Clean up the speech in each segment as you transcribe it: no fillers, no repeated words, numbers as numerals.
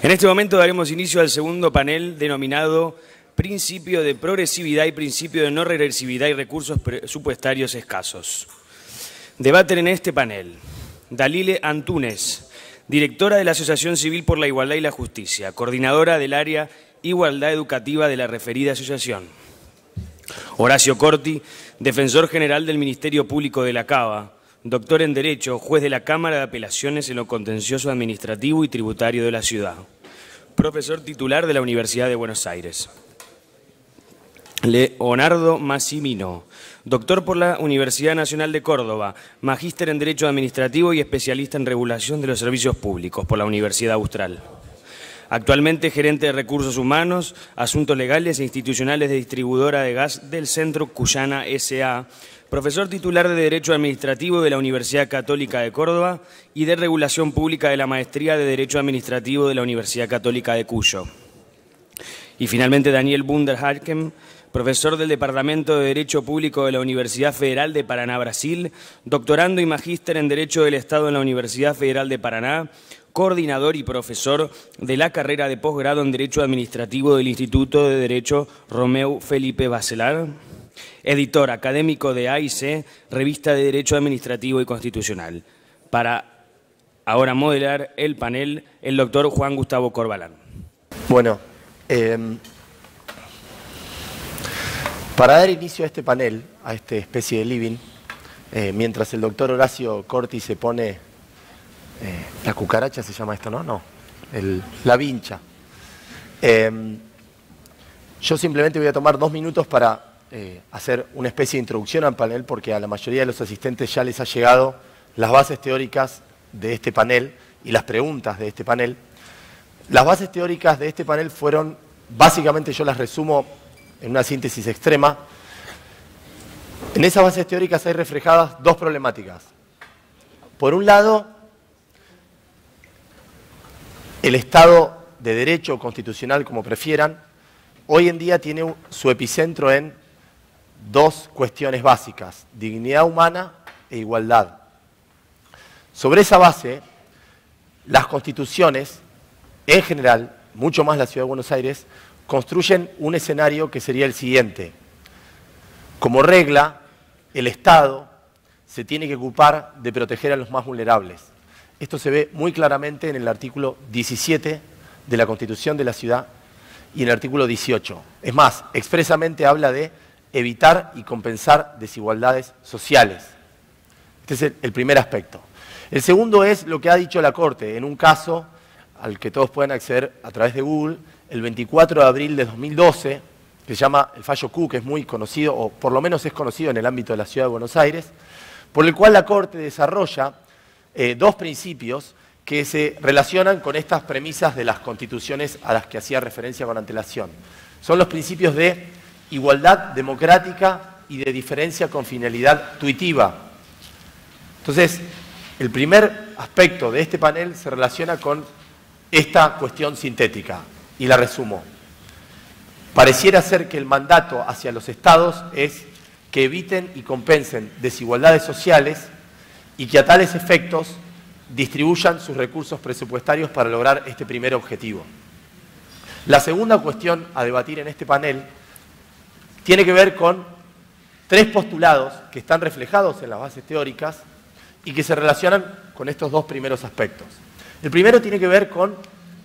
En este momento daremos inicio al segundo panel denominado Principio de Progresividad y Principio de No Regresividad y Recursos Presupuestarios Escasos. Debaten en este panel Dalile Antúnez, directora de la Asociación Civil por la Igualdad y la Justicia, coordinadora del área Igualdad Educativa de la referida asociación. Horacio Corti, defensor general del Ministerio Público de la Cava, doctor en Derecho, juez de la Cámara de Apelaciones en lo contencioso administrativo y tributario de la ciudad. Profesor titular de la Universidad de Buenos Aires. Leonardo Massimino, doctor por la Universidad Nacional de Córdoba, magíster en Derecho Administrativo y especialista en Regulación de los Servicios Públicos por la Universidad Austral. Actualmente gerente de Recursos Humanos, Asuntos Legales e Institucionales de Distribuidora de Gas del Centro Cuyana S.A., profesor titular de Derecho Administrativo de la Universidad Católica de Córdoba y de Regulación Pública de la Maestría de Derecho Administrativo de la Universidad Católica de Cuyo. Y finalmente Daniel Bunderhaken, profesor del Departamento de Derecho Público de la Universidad Federal de Paraná, Brasil, doctorando y magíster en Derecho del Estado en la Universidad Federal de Paraná, coordinador y profesor de la carrera de posgrado en Derecho Administrativo del Instituto de Derecho Romeu Felipe Bacelar, editor académico de AIC, Revista de Derecho Administrativo y Constitucional. Para ahora modelar el panel, el doctor Juan Gustavo Corbalán. Bueno, para dar inicio a este panel, a esta especie de living, mientras el doctor Horacio Corti se pone, la cucaracha se llama esto, ¿no? No, la vincha. Yo simplemente voy a tomar 2 minutos para hacer una especie de introducción al panel, porque a la mayoría de los asistentes ya les ha llegado las bases teóricas de este panel y las preguntas de este panel. Las bases teóricas de este panel fueron, básicamente yo las resumo en una síntesis extrema. En esas bases teóricas hay reflejadas 2 problemáticas. Por un lado, el Estado de Derecho constitucional, como prefieran, hoy en día tiene su epicentro en 2 cuestiones básicas: dignidad humana e igualdad. Sobre esa base, las constituciones, en general, mucho más la Ciudad de Buenos Aires, construyen un escenario que sería el siguiente. Como regla, el Estado se tiene que ocupar de proteger a los más vulnerables. Esto se ve muy claramente en el artículo 17 de la Constitución de la Ciudad y en el artículo 18. Es más, expresamente habla de evitar y compensar desigualdades sociales. Este es el primer aspecto. El segundo es lo que ha dicho la Corte en un caso al que todos pueden acceder a través de Google, el 24 de abril de 2012, que se llama el fallo Q, que es muy conocido, o por lo menos es conocido en el ámbito de la Ciudad de Buenos Aires, por el cual la Corte desarrolla 2 principios que se relacionan con estas premisas de las constituciones a las que hacía referencia con antelación. Son los principios de igualdad democrática y de diferencia con finalidad tuitiva. Entonces, el primer aspecto de este panel se relaciona con esta cuestión sintética, y la resumo. Pareciera ser que el mandato hacia los estados es que eviten y compensen desigualdades sociales y que a tales efectos distribuyan sus recursos presupuestarios para lograr este primer objetivo. La segunda cuestión a debatir en este panel tiene que ver con 3 postulados que están reflejados en las bases teóricas y que se relacionan con estos 2 primeros aspectos. El primero tiene que ver con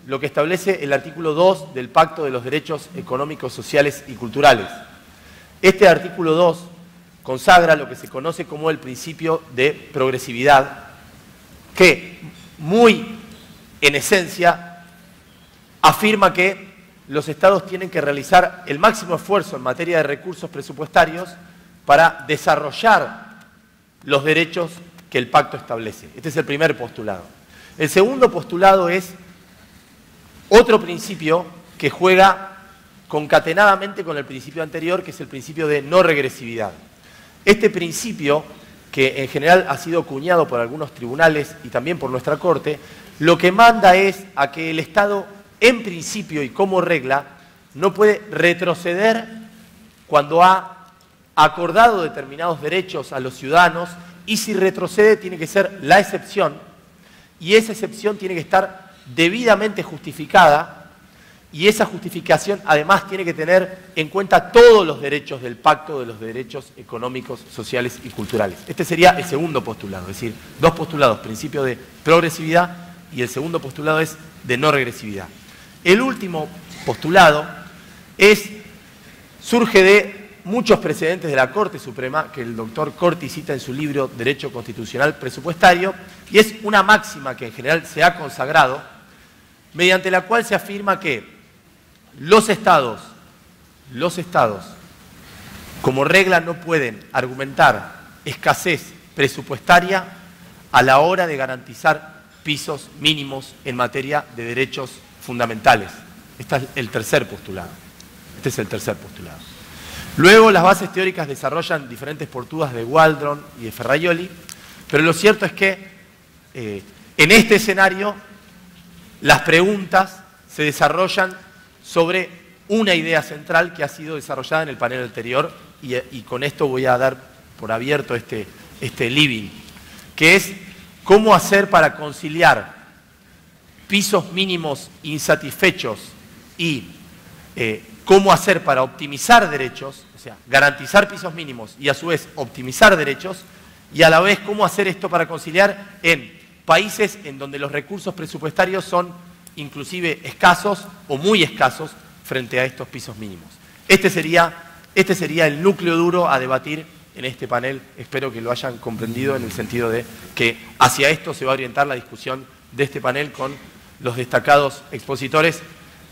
lo que establece el artículo 2 del Pacto de los Derechos Económicos, Sociales y Culturales. Este artículo 2 consagra lo que se conoce como el principio de progresividad, que muy en esencia afirma que los estados tienen que realizar el máximo esfuerzo en materia de recursos presupuestarios para desarrollar los derechos que el pacto establece. Este es el primer postulado. El segundo postulado es otro principio que juega concatenadamente con el principio anterior, que es el principio de no regresividad. Este principio, que en general ha sido acuñado por algunos tribunales y también por nuestra Corte, lo que manda es a que el Estado, en principio y como regla, no puede retroceder cuando ha acordado determinados derechos a los ciudadanos, y si retrocede tiene que ser la excepción, y esa excepción tiene que estar debidamente justificada, y esa justificación además tiene que tener en cuenta todos los derechos del Pacto de los Derechos Económicos, Sociales y Culturales. Este sería el segundo postulado, es decir, dos postulados, principio de progresividad y el segundo postulado es de no regresividad. El último postulado surge de muchos precedentes de la Corte Suprema, que el doctor Corti cita en su libro Derecho Constitucional Presupuestario, y es una máxima que en general se ha consagrado, mediante la cual se afirma que los estados, como regla, no pueden argumentar escasez presupuestaria a la hora de garantizar pisos mínimos en materia de derechos fundamentales. Este es el tercer postulado. Luego, las bases teóricas desarrollan diferentes posturas de Waldron y de Ferraioli, pero lo cierto es que en este escenario las preguntas se desarrollan sobre una idea central que ha sido desarrollada en el panel anterior y con esto voy a dar por abierto este living, que es cómo hacer para conciliar pisos mínimos insatisfechos y cómo hacer para optimizar derechos, o sea, garantizar pisos mínimos y a su vez optimizar derechos, y a la vez cómo hacer esto para conciliar en países en donde los recursos presupuestarios son inclusive escasos o muy escasos frente a estos pisos mínimos. Este sería el núcleo duro a debatir en este panel. Espero que lo hayan comprendido en el sentido de que hacia esto se va a orientar la discusión de este panel con los destacados expositores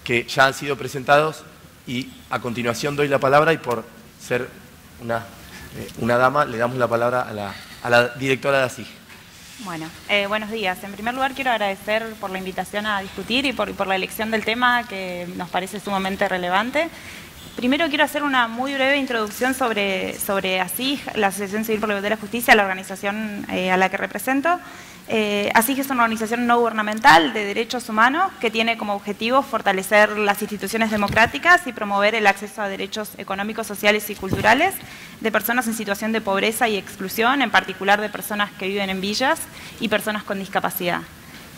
que ya han sido presentados, y a continuación doy la palabra, y por ser una dama le damos la palabra a la directora de ASIG. Bueno, buenos días. En primer lugar, quiero agradecer por la invitación a discutir y por la elección del tema, que nos parece sumamente relevante. Primero quiero hacer una muy breve introducción sobre ASIG, la Asociación Civil por la Igualdad y la Justicia, la organización a la que represento. ASIG es una organización no gubernamental de derechos humanos que tiene como objetivo fortalecer las instituciones democráticas y promover el acceso a derechos económicos, sociales y culturales de personas en situación de pobreza y exclusión, en particular de personas que viven en villas y personas con discapacidad.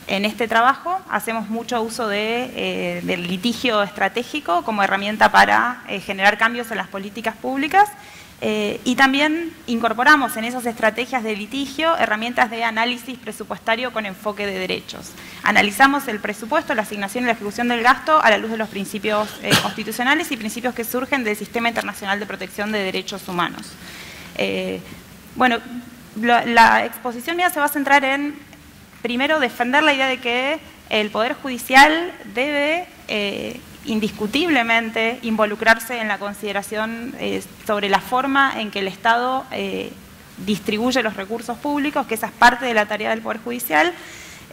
En este trabajo hacemos mucho uso del litigio estratégico como herramienta para generar cambios en las políticas públicas, y también incorporamos en esas estrategias de litigio herramientas de análisis presupuestario con enfoque de derechos. Analizamos el presupuesto, la asignación y la ejecución del gasto a la luz de los principios constitucionales y principios que surgen del Sistema Internacional de Protección de Derechos Humanos. Bueno, la exposición mía se va a centrar en, primero, defender la idea de que el Poder Judicial debe indiscutiblemente involucrarse en la consideración sobre la forma en que el Estado distribuye los recursos públicos, que esa es parte de la tarea del Poder Judicial,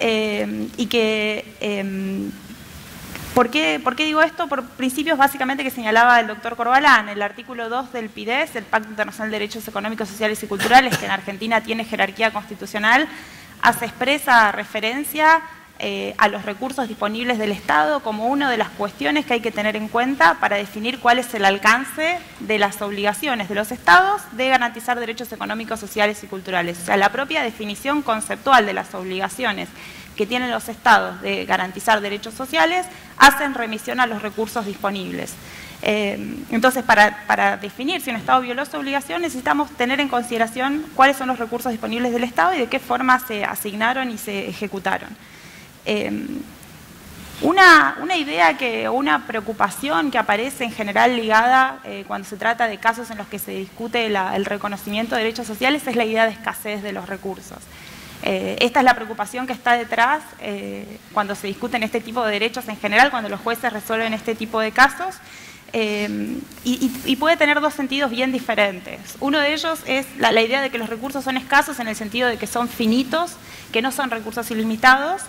y que ¿por qué digo esto? Por principios básicamente que señalaba el doctor Corbalán. El artículo 2 del PIDES, el Pacto Internacional de Derechos Económicos, Sociales y Culturales, que en Argentina tiene jerarquía constitucional, hace expresa referencia a los recursos disponibles del Estado como una de las cuestiones que hay que tener en cuenta para definir cuál es el alcance de las obligaciones de los Estados de garantizar derechos económicos, sociales y culturales. O sea, la propia definición conceptual de las obligaciones que tienen los Estados de garantizar derechos sociales hacen remisión a los recursos disponibles. Entonces, para definir si un Estado violó su obligación, necesitamos tener en consideración cuáles son los recursos disponibles del Estado y de qué forma se asignaron y se ejecutaron. Una idea o una preocupación que aparece en general ligada cuando se trata de casos en los que se discute el reconocimiento de derechos sociales es la idea de escasez de los recursos. Esta es la preocupación que está detrás cuando se discuten este tipo de derechos en general, cuando los jueces resuelven este tipo de casos, y puede tener dos sentidos bien diferentes. Uno de ellos es la idea de que los recursos son escasos en el sentido de que son finitos, que no son recursos ilimitados.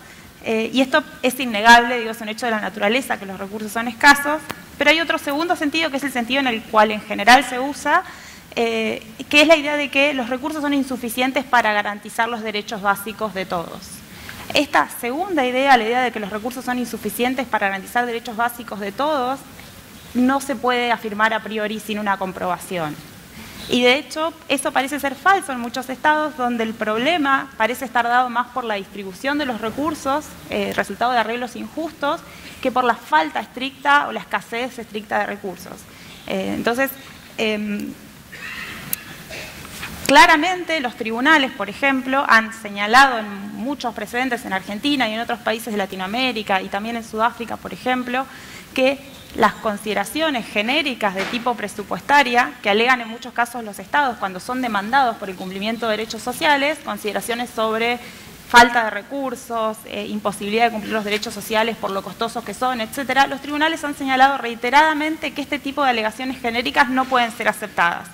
Y esto es innegable, digo, es un hecho de la naturaleza que los recursos son escasos, pero hay otro segundo sentido que es el sentido en el cual en general se usa, que es la idea de que los recursos son insuficientes para garantizar los derechos básicos de todos. Esta segunda idea, la idea de que los recursos son insuficientes para garantizar derechos básicos de todos, no se puede afirmar a priori sin una comprobación. Y de hecho, eso parece ser falso en muchos estados donde el problema parece estar dado más por la distribución de los recursos, resultado de arreglos injustos, que por la falta estricta o la escasez estricta de recursos. Entonces, claramente los tribunales, por ejemplo, han señalado en muchos precedentes en Argentina y en otros países de Latinoamérica y también en Sudáfrica, por ejemplo, que las consideraciones genéricas de tipo presupuestaria que alegan en muchos casos los estados cuando son demandados por el cumplimiento de derechos sociales, consideraciones sobre falta de recursos, imposibilidad de cumplir los derechos sociales por lo costosos que son, etcétera, los tribunales han señalado reiteradamente que este tipo de alegaciones genéricas no pueden ser aceptadas.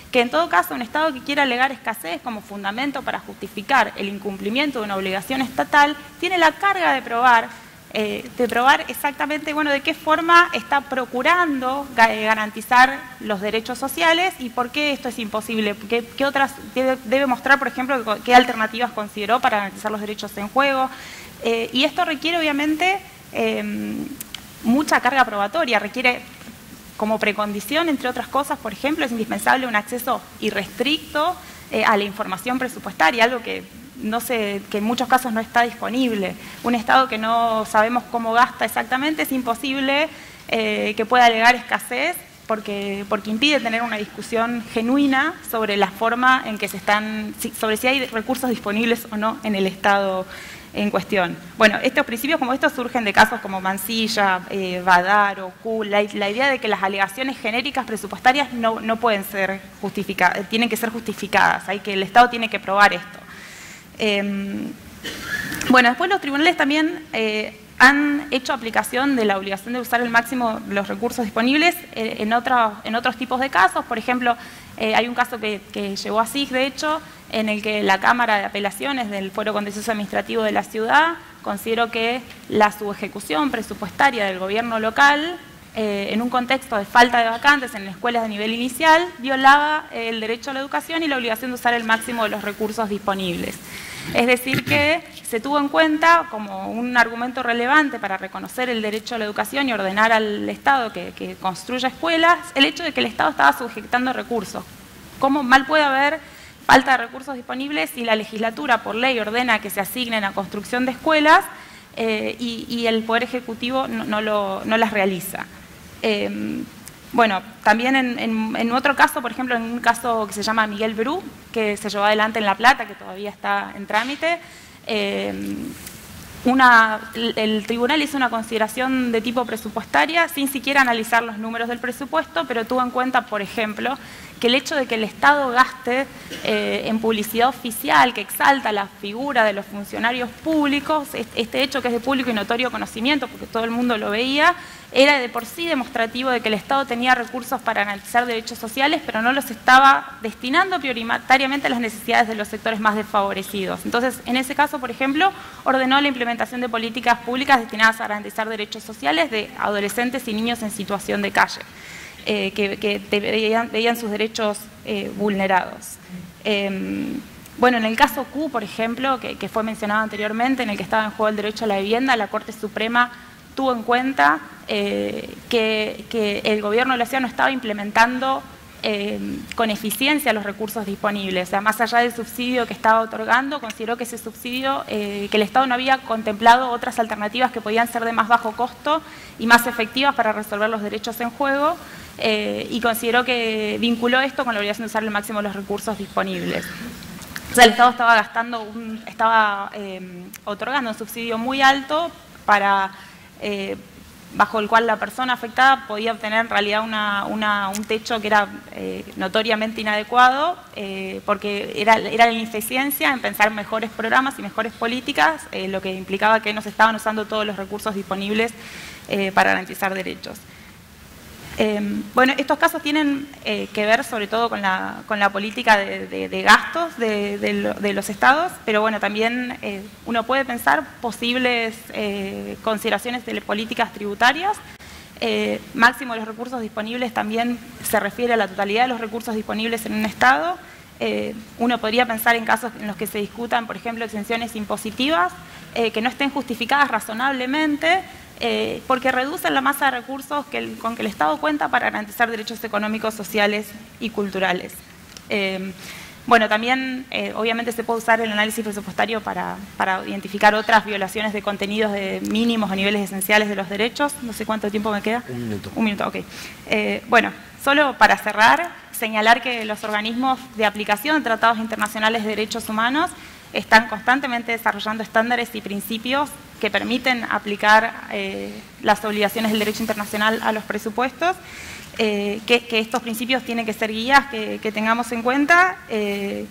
Que en todo caso un Estado que quiera alegar escasez como fundamento para justificar el incumplimiento de una obligación estatal tiene la carga de probar exactamente, bueno, de qué forma está procurando garantizar los derechos sociales y por qué esto es imposible, qué otras debe mostrar, por ejemplo, qué alternativas consideró para garantizar los derechos en juego. Y esto requiere, obviamente, mucha carga probatoria, requiere como precondición, entre otras cosas, por ejemplo, es indispensable un acceso irrestricto a la información presupuestaria, algo que en muchos casos no está disponible. Un Estado que no sabemos cómo gasta exactamente, es imposible que pueda alegar escasez porque impide tener una discusión genuina sobre la forma en que sobre si hay recursos disponibles o no en el Estado en cuestión. Bueno, estos principios como estos surgen de casos como Mansilla, Badar o Q, la idea de que las alegaciones genéricas presupuestarias no pueden ser justificadas, tienen que ser justificadas, que el Estado tiene que probar esto. Bueno, después los tribunales también han hecho aplicación de la obligación de usar el máximo de los recursos disponibles en otros tipos de casos. Por ejemplo, hay un caso que llegó a SIG, de hecho, en el que la Cámara de Apelaciones del Fuero Contencioso Administrativo de la Ciudad consideró que la subejecución presupuestaria del gobierno local, en un contexto de falta de vacantes en escuelas de nivel inicial, violaba el derecho a la educación y la obligación de usar el máximo de los recursos disponibles. Es decir, que se tuvo en cuenta como un argumento relevante para reconocer el derecho a la educación y ordenar al Estado que construya escuelas, el hecho de que el Estado estaba sujetando recursos. ¿Cómo mal puede haber falta de recursos disponibles si la legislatura por ley ordena que se asignen a construcción de escuelas y el Poder Ejecutivo no las realiza? Bueno, también en otro caso, por ejemplo, en un caso que se llama Miguel Bru, que se llevó adelante en La Plata, que todavía está en trámite, el tribunal hizo una consideración de tipo presupuestaria sin siquiera analizar los números del presupuesto, pero tuvo en cuenta, por ejemplo, que el hecho de que el Estado gaste en publicidad oficial que exalta la figura de los funcionarios públicos, este hecho que es de público y notorio conocimiento, porque todo el mundo lo veía, era de por sí demostrativo de que el Estado tenía recursos para garantizar derechos sociales, pero no los estaba destinando prioritariamente a las necesidades de los sectores más desfavorecidos. Entonces, en ese caso, por ejemplo, ordenó la implementación de políticas públicas destinadas a garantizar derechos sociales de adolescentes y niños en situación de calle, que veían sus derechos vulnerados. Bueno, en el caso Q, por ejemplo, que fue mencionado anteriormente, en el que estaba en juego el derecho a la vivienda, la Corte Suprema tuvo en cuenta que el gobierno de la ciudad no estaba implementando con eficiencia los recursos disponibles. O sea, más allá del subsidio que estaba otorgando, consideró que ese subsidio, que el Estado no había contemplado otras alternativas que podían ser de más bajo costo y más efectivas para resolver los derechos en juego, y consideró que vinculó esto con la obligación de usar el máximo de los recursos disponibles. O sea, el Estado estaba otorgando un subsidio muy alto bajo el cual la persona afectada podía obtener en realidad un techo que era notoriamente inadecuado, porque era la ineficiencia en pensar mejores programas y mejores políticas, lo que implicaba que no se estaban usando todos los recursos disponibles para garantizar derechos. Bueno, estos casos tienen que ver sobre todo con la política de gastos de los estados, pero bueno, también uno puede pensar posibles consideraciones de políticas tributarias. Máximo de los recursos disponibles también se refiere a la totalidad de los recursos disponibles en un estado. Uno podría pensar en casos en los que se discutan, por ejemplo, exenciones impositivas que no estén justificadas razonablemente, porque reducen la masa de recursos con que el Estado cuenta para garantizar derechos económicos, sociales y culturales. Bueno, también obviamente se puede usar el análisis presupuestario para identificar otras violaciones de contenidos de mínimos o niveles esenciales de los derechos. No sé cuánto tiempo me queda. 1 minuto. 1 minuto, ok. Bueno, solo para cerrar, señalar que los organismos de aplicación de tratados internacionales de derechos humanos están constantemente desarrollando estándares y principios que permiten aplicar las obligaciones del derecho internacional a los presupuestos. Que estos principios tienen que ser guías que tengamos en cuenta,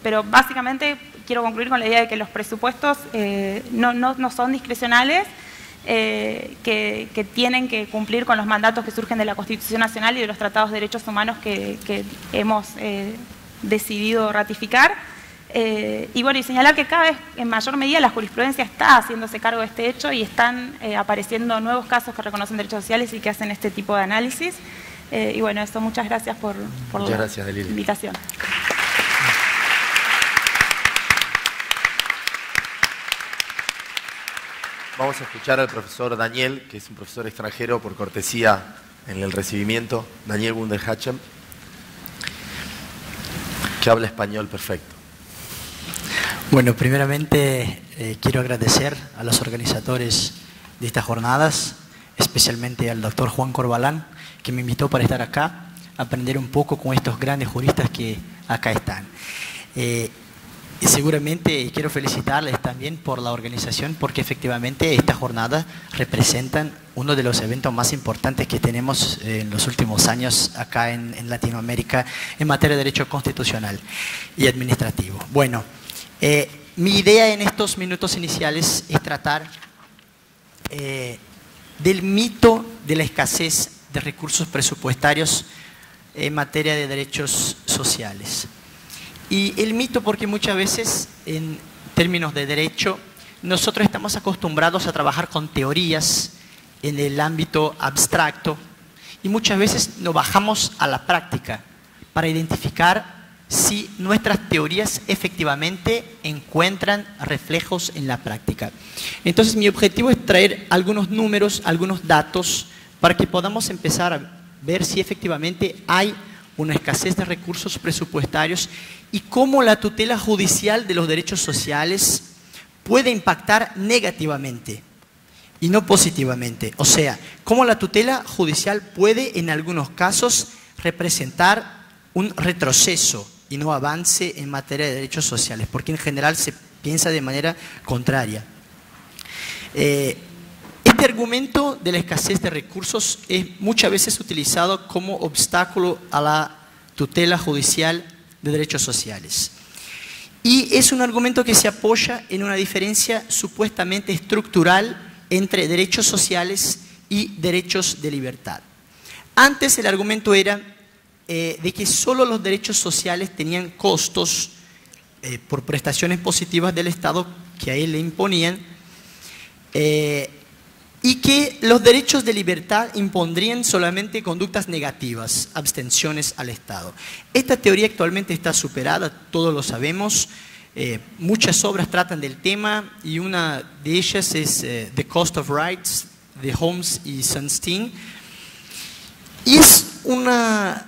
pero básicamente quiero concluir con la idea de que los presupuestos no son discrecionales, que tienen que cumplir con los mandatos que surgen de la Constitución Nacional y de los tratados de derechos humanos que hemos decidido ratificar. Y bueno, y señalar que cada vez en mayor medida la jurisprudencia está haciéndose cargo de este hecho y están apareciendo nuevos casos que reconocen derechos sociales y que hacen este tipo de análisis. Y bueno, eso, muchas gracias por la invitación. Vamos a escuchar al profesor Daniel, que es un profesor extranjero por cortesía en el recibimiento, Daniel Wunderhachem, que habla español perfecto. Bueno, primeramente quiero agradecer a los organizadores de estas jornadas, especialmente al doctor Juan Corbalán, que me invitó para estar acá, aprender un poco con estos grandes juristas que acá están. Y seguramente quiero felicitarles también por la organización, porque efectivamente estas jornadas representan uno de los eventos más importantes que tenemos en los últimos años acá en Latinoamérica en materia de derecho constitucional y administrativo. Bueno, mi idea en estos minutos iniciales es tratar del mito de la escasez de recursos presupuestarios en materia de derechos sociales. Y el mito porque muchas veces en términos de derecho nosotros estamos acostumbrados a trabajar con teorías en el ámbito abstracto y muchas veces nos bajamos a la práctica para identificar si nuestras teorías efectivamente encuentran reflejos en la práctica. Entonces mi objetivo es traer algunos números, algunos datos para que podamos empezar a ver si efectivamente hay una escasez de recursos presupuestarios y cómo la tutela judicial de los derechos sociales puede impactar negativamente y no positivamente. O sea, cómo la tutela judicial puede en algunos casos representar un retroceso y no avance en materia de derechos sociales, porque en general se piensa de manera contraria. Este argumento de la escasez de recursos es muchas veces utilizado como obstáculo a la tutela judicial de derechos sociales. Y es un argumento que se apoya en una diferencia supuestamente estructural entre derechos sociales y derechos de libertad. Antes el argumento era de que solo los derechos sociales tenían costos por prestaciones positivas del Estado que a él le imponían, y que los derechos de libertad impondrían solamente conductas negativas, abstenciones al Estado. Esta teoría actualmente está superada, todos lo sabemos. Muchas obras tratan del tema y una de ellas es The Cost of Rights de Holmes y Sunstein. Y es una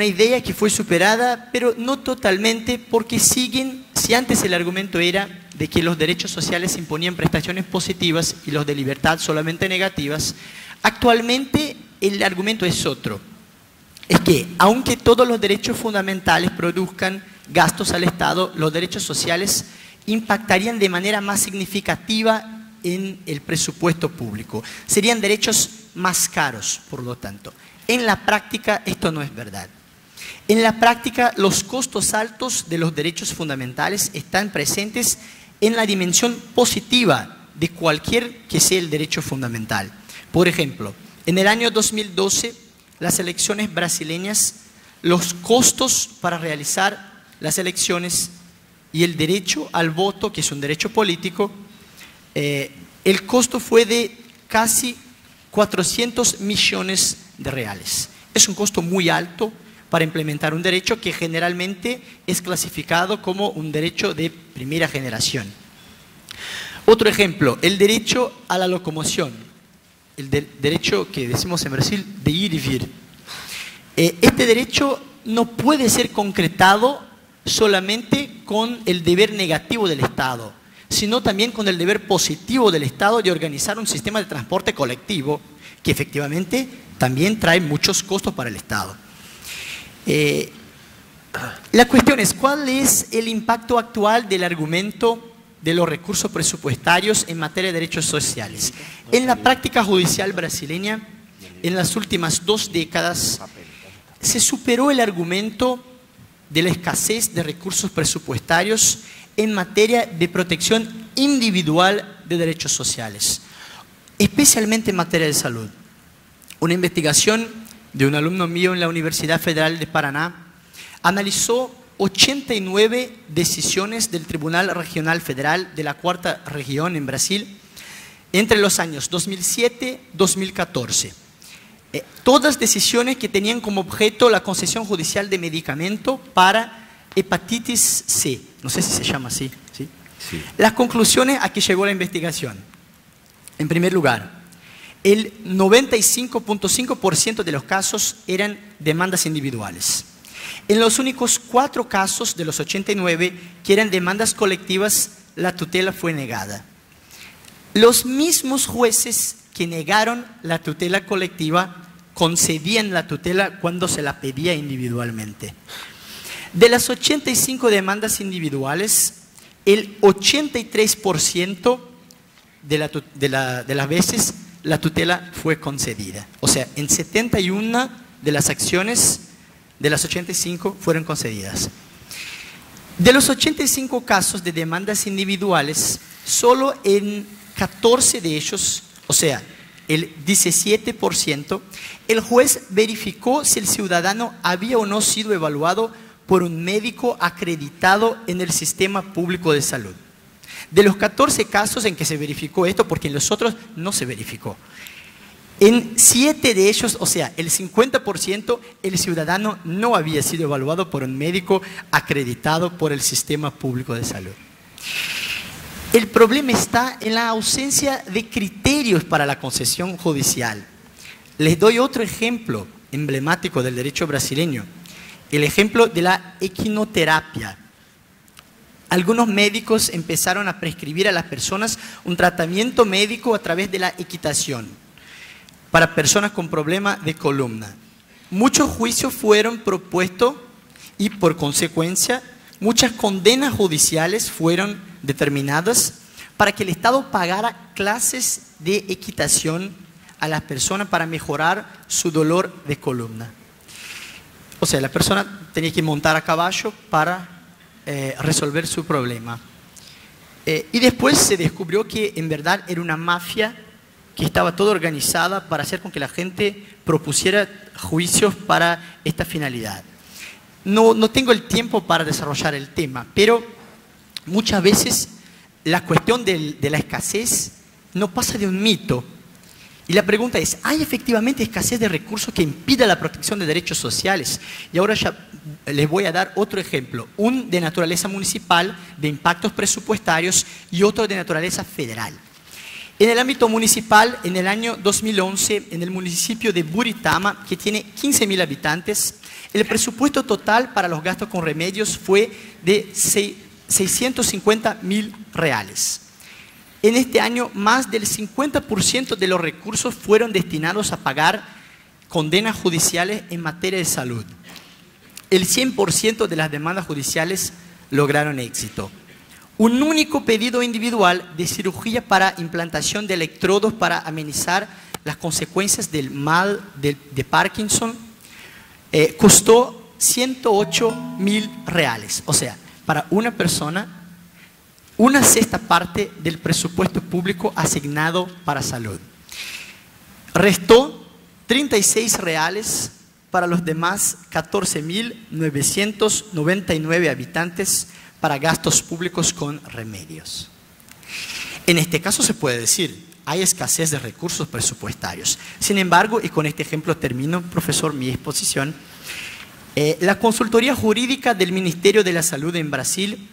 idea que fue superada, pero no totalmente, porque siguen, si antes el argumento era de que los derechos sociales imponían prestaciones positivas y los de libertad solamente negativas, actualmente el argumento es otro. Es que, aunque todos los derechos fundamentales produzcan gastos al Estado, los derechos sociales impactarían de manera más significativa en el presupuesto público. Serían derechos más caros, por lo tanto. En la práctica esto no es verdad. En la práctica los costos altos de los derechos fundamentales están presentes en la dimensión positiva de cualquier que sea el derecho fundamental. Por ejemplo, en el año 2012, las elecciones brasileñas, los costos para realizar las elecciones y el derecho al voto, que es un derecho político, el costo fue de casi 400 millones de reales. Es un costo muy alto para implementar un derecho que generalmente es clasificado como un derecho de primera generación. Otro ejemplo, el derecho a la locomoción, el derecho que decimos en Brasil de ir y vir. Este derecho no puede ser concretado solamente con el deber negativo del Estado, sino también con el deber positivo del Estado de organizar un sistema de transporte colectivo que efectivamente también trae muchos costos para el Estado. La cuestión es, ¿cuál es el impacto actual del argumento de los recursos presupuestarios en materia de derechos sociales? En la práctica judicial brasileña, en las últimas 2 décadas, se superó el argumento de la escasez de recursos presupuestarios en materia de protección individual de derechos sociales, especialmente en materia de salud. Una investigación de un alumno mío en la Universidad Federal de Paraná analizó 89 decisiones del Tribunal Regional Federal de la Cuarta Región en Brasil entre los años 2007 y 2014. Todas decisiones que tenían como objeto la concesión judicial de medicamento para hepatitis C. No sé si se llama así. ¿Sí? Sí. Las conclusiones a que llegó la investigación. En primer lugar, el 95.5% de los casos eran demandas individuales. En los únicos 4 casos de los 89 que eran demandas colectivas, la tutela fue negada. Los mismos jueces que negaron la tutela colectiva concedían la tutela cuando se la pedía individualmente. De las 85 demandas individuales, el 83% de las veces la tutela fue concedida. O sea, en 71 de las acciones de las 85 fueron concedidas. De los 85 casos de demandas individuales, solo en 14 de ellos, o sea, el 17%, el juez verificó si el ciudadano había o no sido evaluado por un médico acreditado en el sistema público de salud. De los 14 casos en que se verificó esto, porque en los otros no se verificó, en 7 de ellos, o sea, el 50%, el ciudadano no había sido evaluado por un médico acreditado por el sistema público de salud. El problema está en la ausencia de criterios para la concesión judicial. Les doy otro ejemplo emblemático del derecho brasileño, el ejemplo de la equinoterapia. Algunos médicos empezaron a prescribir a las personas un tratamiento médico a través de la equitación para personas con problemas de columna. Muchos juicios fueron propuestos y por consecuencia muchas condenas judiciales fueron determinadas para que el Estado pagara clases de equitación a las personas para mejorar su dolor de columna. O sea, la persona tenía que montar a caballo para resolver su problema. Y después se descubrió que en verdad era una mafia que estaba toda organizada para hacer con que la gente propusiera juicios para esta finalidad. No tengo el tiempo para desarrollar el tema, pero muchas veces la cuestión de la escasez no pasa de un mito. Y la pregunta es, ¿hay efectivamente escasez de recursos que impida la protección de derechos sociales? Y ahora ya les voy a dar otro ejemplo, un de naturaleza municipal, de impactos presupuestarios, y otro de naturaleza federal. En el ámbito municipal, en el año 2011, en el municipio de Buritama, que tiene 15.000 habitantes, el presupuesto total para los gastos con remedios fue de 650.000 reales. En este año, más del 50% de los recursos fueron destinados a pagar condenas judiciales en materia de salud. El 100% de las demandas judiciales lograron éxito. Un único pedido individual de cirugía para implantación de electrodos para amenizar las consecuencias del mal de Parkinson costó 108.000 reales. O sea, para una persona, una sexta parte del presupuesto público asignado para salud. Restó 36 reales para los demás 14.999 habitantes para gastos públicos con remedios. En este caso se puede decir, hay escasez de recursos presupuestarios. Sin embargo, y con este ejemplo termino, profesor, mi exposición, la consultoría jurídica del Ministerio de la Salud en Brasil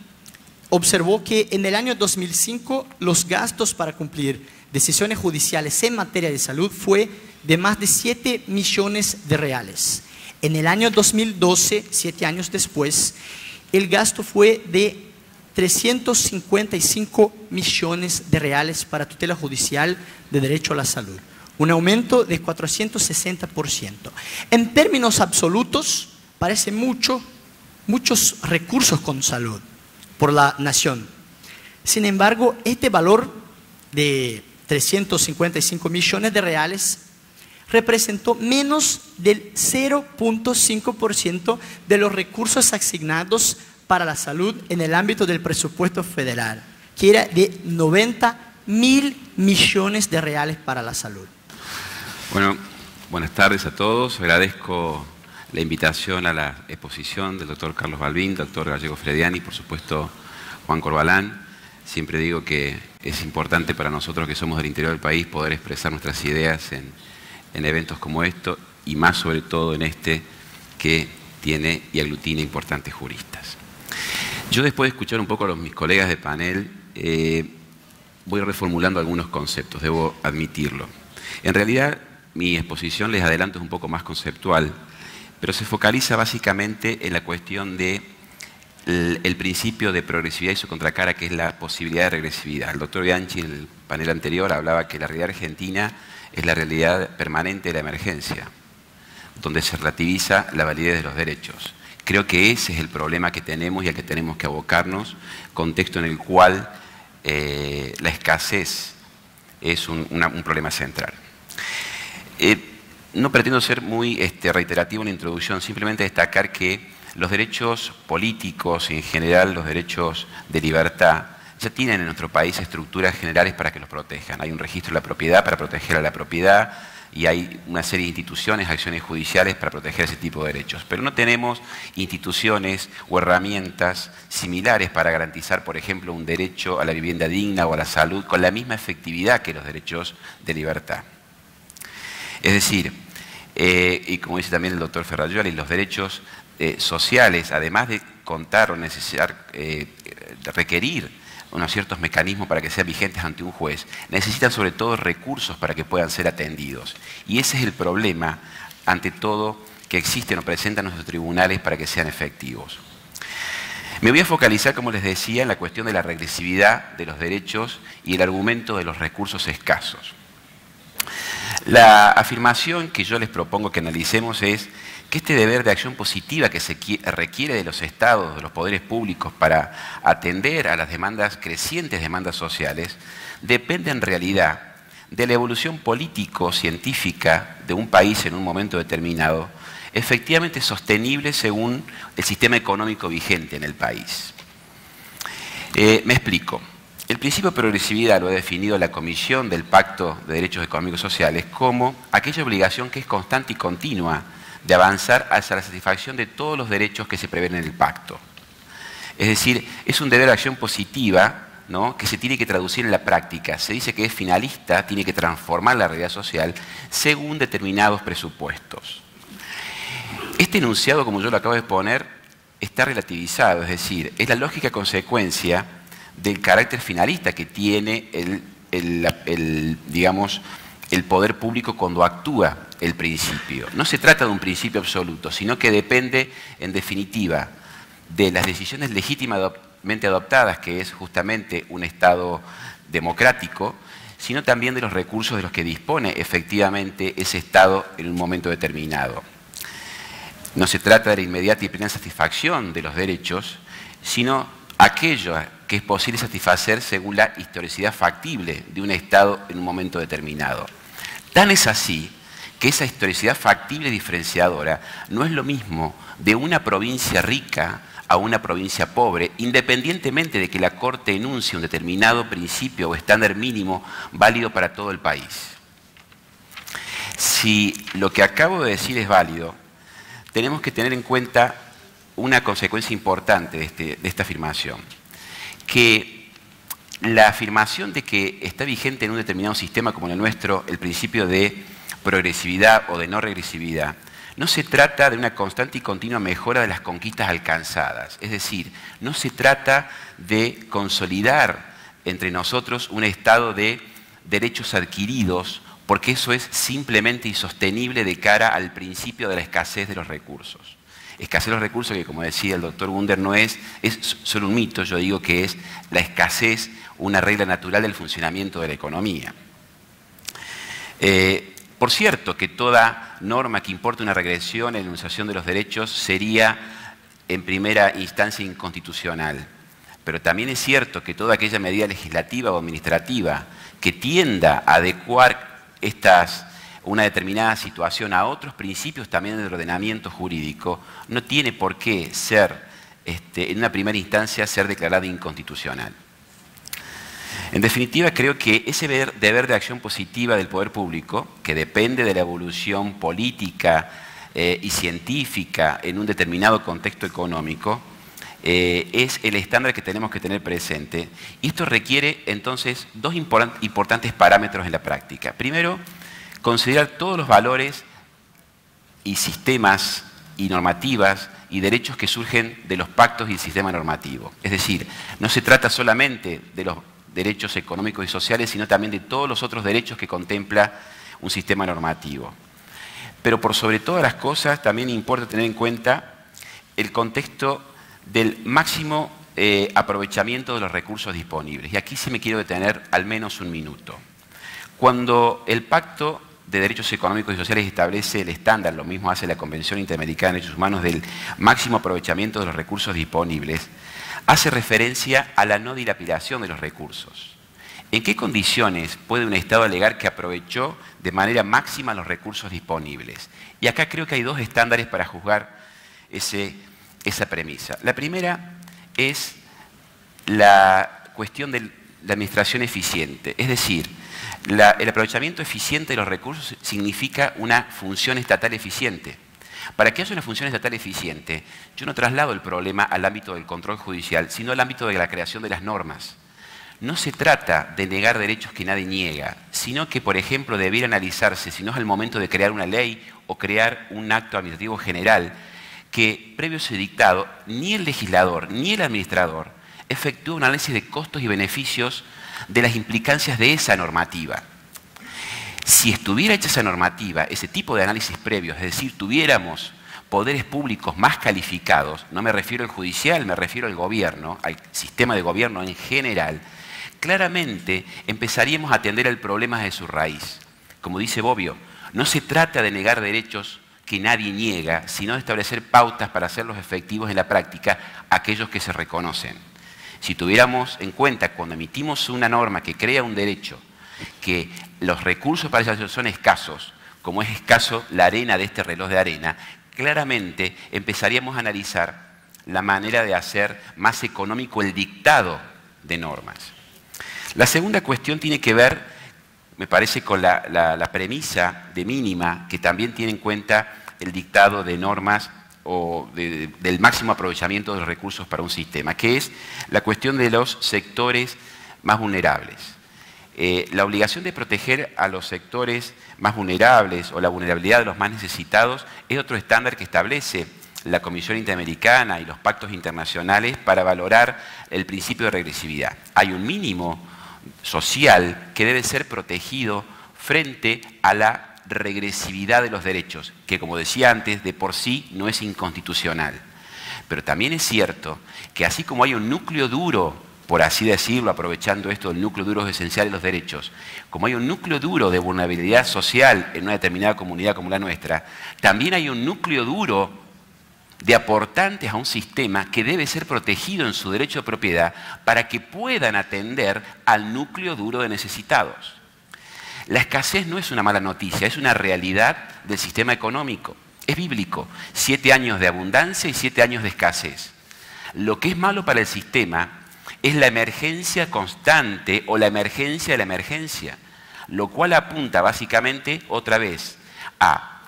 observó que en el año 2005 los gastos para cumplir decisiones judiciales en materia de salud fue de más de 7 millones de reales. En el año 2012, 7 años después, el gasto fue de 355 millones de reales para tutela judicial de derecho a la salud, un aumento de 460%. En términos absolutos, parece muchos recursos con salud por la nación. Sin embargo, este valor de 355 millones de reales representó menos del 0.5% de los recursos asignados para la salud en el ámbito del presupuesto federal, que era de 90.000 millones de reales para la salud. Bueno, buenas tardes a todos. Agradezco la invitación a la exposición del doctor Carlos Balbín, doctor Gallego Frediani, por supuesto Juan Corbalán. Siempre digo que es importante para nosotros que somos del interior del país poder expresar nuestras ideas en eventos como estos y más sobre todo en este que tiene y aglutina importantes juristas. Yo después de escuchar un poco a mis colegas de panel voy reformulando algunos conceptos, debo admitirlo. En realidad mi exposición, les adelanto, es un poco más conceptual, pero se focaliza básicamente en la cuestión de el principio de progresividad y su contracara, que es la posibilidad de regresividad. El doctor Bianchi en el panel anterior hablaba que la realidad argentina es la realidad permanente de la emergencia, donde se relativiza la validez de los derechos. Creo que ese es el problema que tenemos y al que tenemos que abocarnos, contexto en el cual la escasez es un problema central. No pretendo ser muy reiterativo en la introducción, simplemente destacar que los derechos políticos y en general los derechos de libertad ya tienen en nuestro país estructuras generales para que los protejan. Hay un registro de la propiedad para proteger a la propiedad y hay una serie de instituciones, acciones judiciales para proteger ese tipo de derechos. Pero no tenemos instituciones o herramientas similares para garantizar, por ejemplo, un derecho a la vivienda digna o a la salud con la misma efectividad que los derechos de libertad. Es decir, y como dice también el doctor Ferrajoli, los derechos sociales, además de contar o necesitar, requerir unos ciertos mecanismos para que sean vigentes ante un juez, necesitan sobre todo recursos para que puedan ser atendidos. Y ese es el problema, ante todo, que existen o presentan nuestros tribunales para que sean efectivos. Me voy a focalizar, como les decía, en la cuestión de la regresividad de los derechos y el argumento de los recursos escasos. La afirmación que yo les propongo que analicemos es que este deber de acción positiva que se requiere de los estados, de los poderes públicos para atender a las crecientes demandas sociales, depende en realidad de la evolución político-científica de un país en un momento determinado, efectivamente sostenible según el sistema económico vigente en el país. Me explico. El principio de progresividad lo ha definido la Comisión del Pacto de Derechos Económicos y Sociales como aquella obligación que es constante y continua de avanzar hacia la satisfacción de todos los derechos que se prevén en el pacto. Es decir, es un deber de acción positiva, ¿no?, que se tiene que traducir en la práctica. Se dice que es finalista, tiene que transformar la realidad social según determinados presupuestos. Este enunciado, como yo lo acabo de exponer, está relativizado, es decir, es la lógica consecuencia del carácter finalista que tiene digamos, el poder público cuando actúa el principio. No se trata de un principio absoluto, sino que depende, en definitiva, de las decisiones legítimamente adoptadas, que es justamente un Estado democrático, sino también de los recursos de los que dispone efectivamente ese Estado en un momento determinado. No se trata de la inmediata y plena satisfacción de los derechos, sino aquello que es posible satisfacer según la historicidad factible de un Estado en un momento determinado. Tan es así que esa historicidad factible diferenciadora no es lo mismo de una provincia rica a una provincia pobre, independientemente de que la Corte enuncie un determinado principio o estándar mínimo válido para todo el país. Si lo que acabo de decir es válido, tenemos que tener en cuenta una consecuencia importante de esta afirmación, que la afirmación de que está vigente en un determinado sistema como el nuestro el principio de progresividad o de no regresividad, no se trata de una constante y continua mejora de las conquistas alcanzadas, es decir, no se trata de consolidar entre nosotros un estado de derechos adquiridos, porque eso es simplemente insostenible de cara al principio de la escasez de los recursos. escasez de los recursos, que como decía el doctor Wunder, no es solo un mito, yo digo que es la escasez una regla natural del funcionamiento de la economía. Por cierto, que toda norma que importe una regresión en la enunciación de los derechos sería en primera instancia inconstitucional. Pero también es cierto que toda aquella medida legislativa o administrativa que tienda a adecuar una determinada situación a otros principios también del ordenamiento jurídico no tiene por qué ser, en una primera instancia, ser declarada inconstitucional. En definitiva, creo que ese deber de acción positiva del poder público, que depende de la evolución política y científica en un determinado contexto económico, es el estándar que tenemos que tener presente. Y esto requiere, entonces, dos importantes parámetros en la práctica. Primero, considerar todos los valores y sistemas y normativas y derechos que surgen de los pactos y el sistema normativo. Es decir, no se trata solamente de los derechos económicos y sociales, sino también de todos los otros derechos que contempla un sistema normativo. Pero por sobre todas las cosas también importa tener en cuenta el contexto del máximo aprovechamiento de los recursos disponibles. Y aquí sí me quiero detener al menos un minuto. Cuando el Pacto de Derechos Económicos y Sociales establece el estándar, lo mismo hace la Convención Interamericana de Derechos Humanos, del máximo aprovechamiento de los recursos disponibles, hace referencia a la no dilapidación de los recursos. ¿En qué condiciones puede un Estado alegar que aprovechó de manera máxima los recursos disponibles? Y acá creo que hay dos estándares para juzgar esa premisa. La primera es la cuestión de la administración eficiente, es decir, el aprovechamiento eficiente de los recursos significa una función estatal eficiente. Para que haya una función estatal eficiente, yo no traslado el problema al ámbito del control judicial, sino al ámbito de la creación de las normas. No se trata de negar derechos que nadie niega, sino que, por ejemplo, debiera analizarse, si no es el momento de crear una ley o crear un acto administrativo general, que previo a su dictado, ni el legislador ni el administrador efectúa un análisis de costos y beneficios de las implicancias de esa normativa. Si estuviera hecha esa normativa, ese tipo de análisis previos, es decir, tuviéramos poderes públicos más calificados, no me refiero al judicial, me refiero al gobierno, al sistema de gobierno en general, claramente empezaríamos a atender el problema desde su raíz. Como dice Bobbio, no se trata de negar derechos que nadie niega, sino de establecer pautas para hacerlos efectivos en la práctica aquellos que se reconocen. Si tuviéramos en cuenta cuando emitimos una norma que crea un derecho, que los recursos para esa son escasos, como es escaso la arena de este reloj de arena, claramente empezaríamos a analizar la manera de hacer más económico el dictado de normas. La segunda cuestión tiene que ver, me parece, con la premisa de mínima, que también tiene en cuenta el dictado de normas o del máximo aprovechamiento de los recursos para un sistema, que es la cuestión de los sectores más vulnerables. La obligación de proteger a los sectores más vulnerables o la vulnerabilidad de los más necesitados es otro estándar que establece la Comisión Interamericana y los pactos internacionales para valorar el principio de regresividad. Hay un mínimo social que debe ser protegido frente a la regresividad de los derechos, que, como decía antes, de por sí no es inconstitucional. Pero también es cierto que así como hay un núcleo duro, por así decirlo, aprovechando esto del núcleo duro esencial de los derechos, como hay un núcleo duro de vulnerabilidad social en una determinada comunidad como la nuestra, también hay un núcleo duro de aportantes a un sistema que debe ser protegido en su derecho de propiedad para que puedan atender al núcleo duro de necesitados. La escasez no es una mala noticia, es una realidad del sistema económico. Es bíblico, 7 años de abundancia y 7 años de escasez. Lo que es malo para el sistema es la emergencia constante o la emergencia de la emergencia, lo cual apunta básicamente, otra vez, a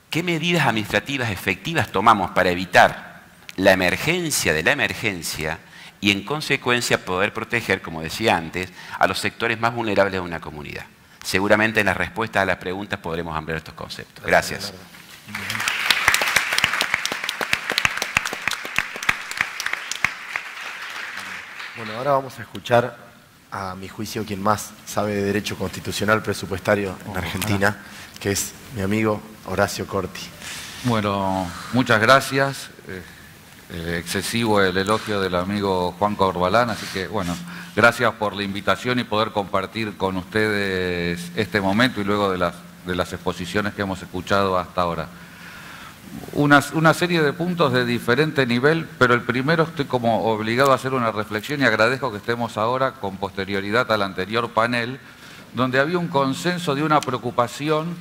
qué medidas administrativas efectivas tomamos para evitar la emergencia de la emergencia y, en consecuencia, poder proteger, como decía antes, a los sectores más vulnerables de una comunidad. Seguramente en las respuestas a las preguntas podremos ampliar estos conceptos. Gracias. Bueno, ahora vamos a escuchar, a mi juicio, quien más sabe de derecho constitucional presupuestario en Argentina, que es mi amigo Horacio Corti. Bueno, muchas gracias. Excesivo el elogio del amigo Juan Corbalán, así que bueno, gracias por la invitación y poder compartir con ustedes este momento y luego de las exposiciones que hemos escuchado hasta ahora. Una serie de puntos de diferente nivel, pero el primero estoy como obligado a hacer una reflexión y agradezco que estemos ahora con posterioridad al anterior panel, donde había un consenso de una preocupación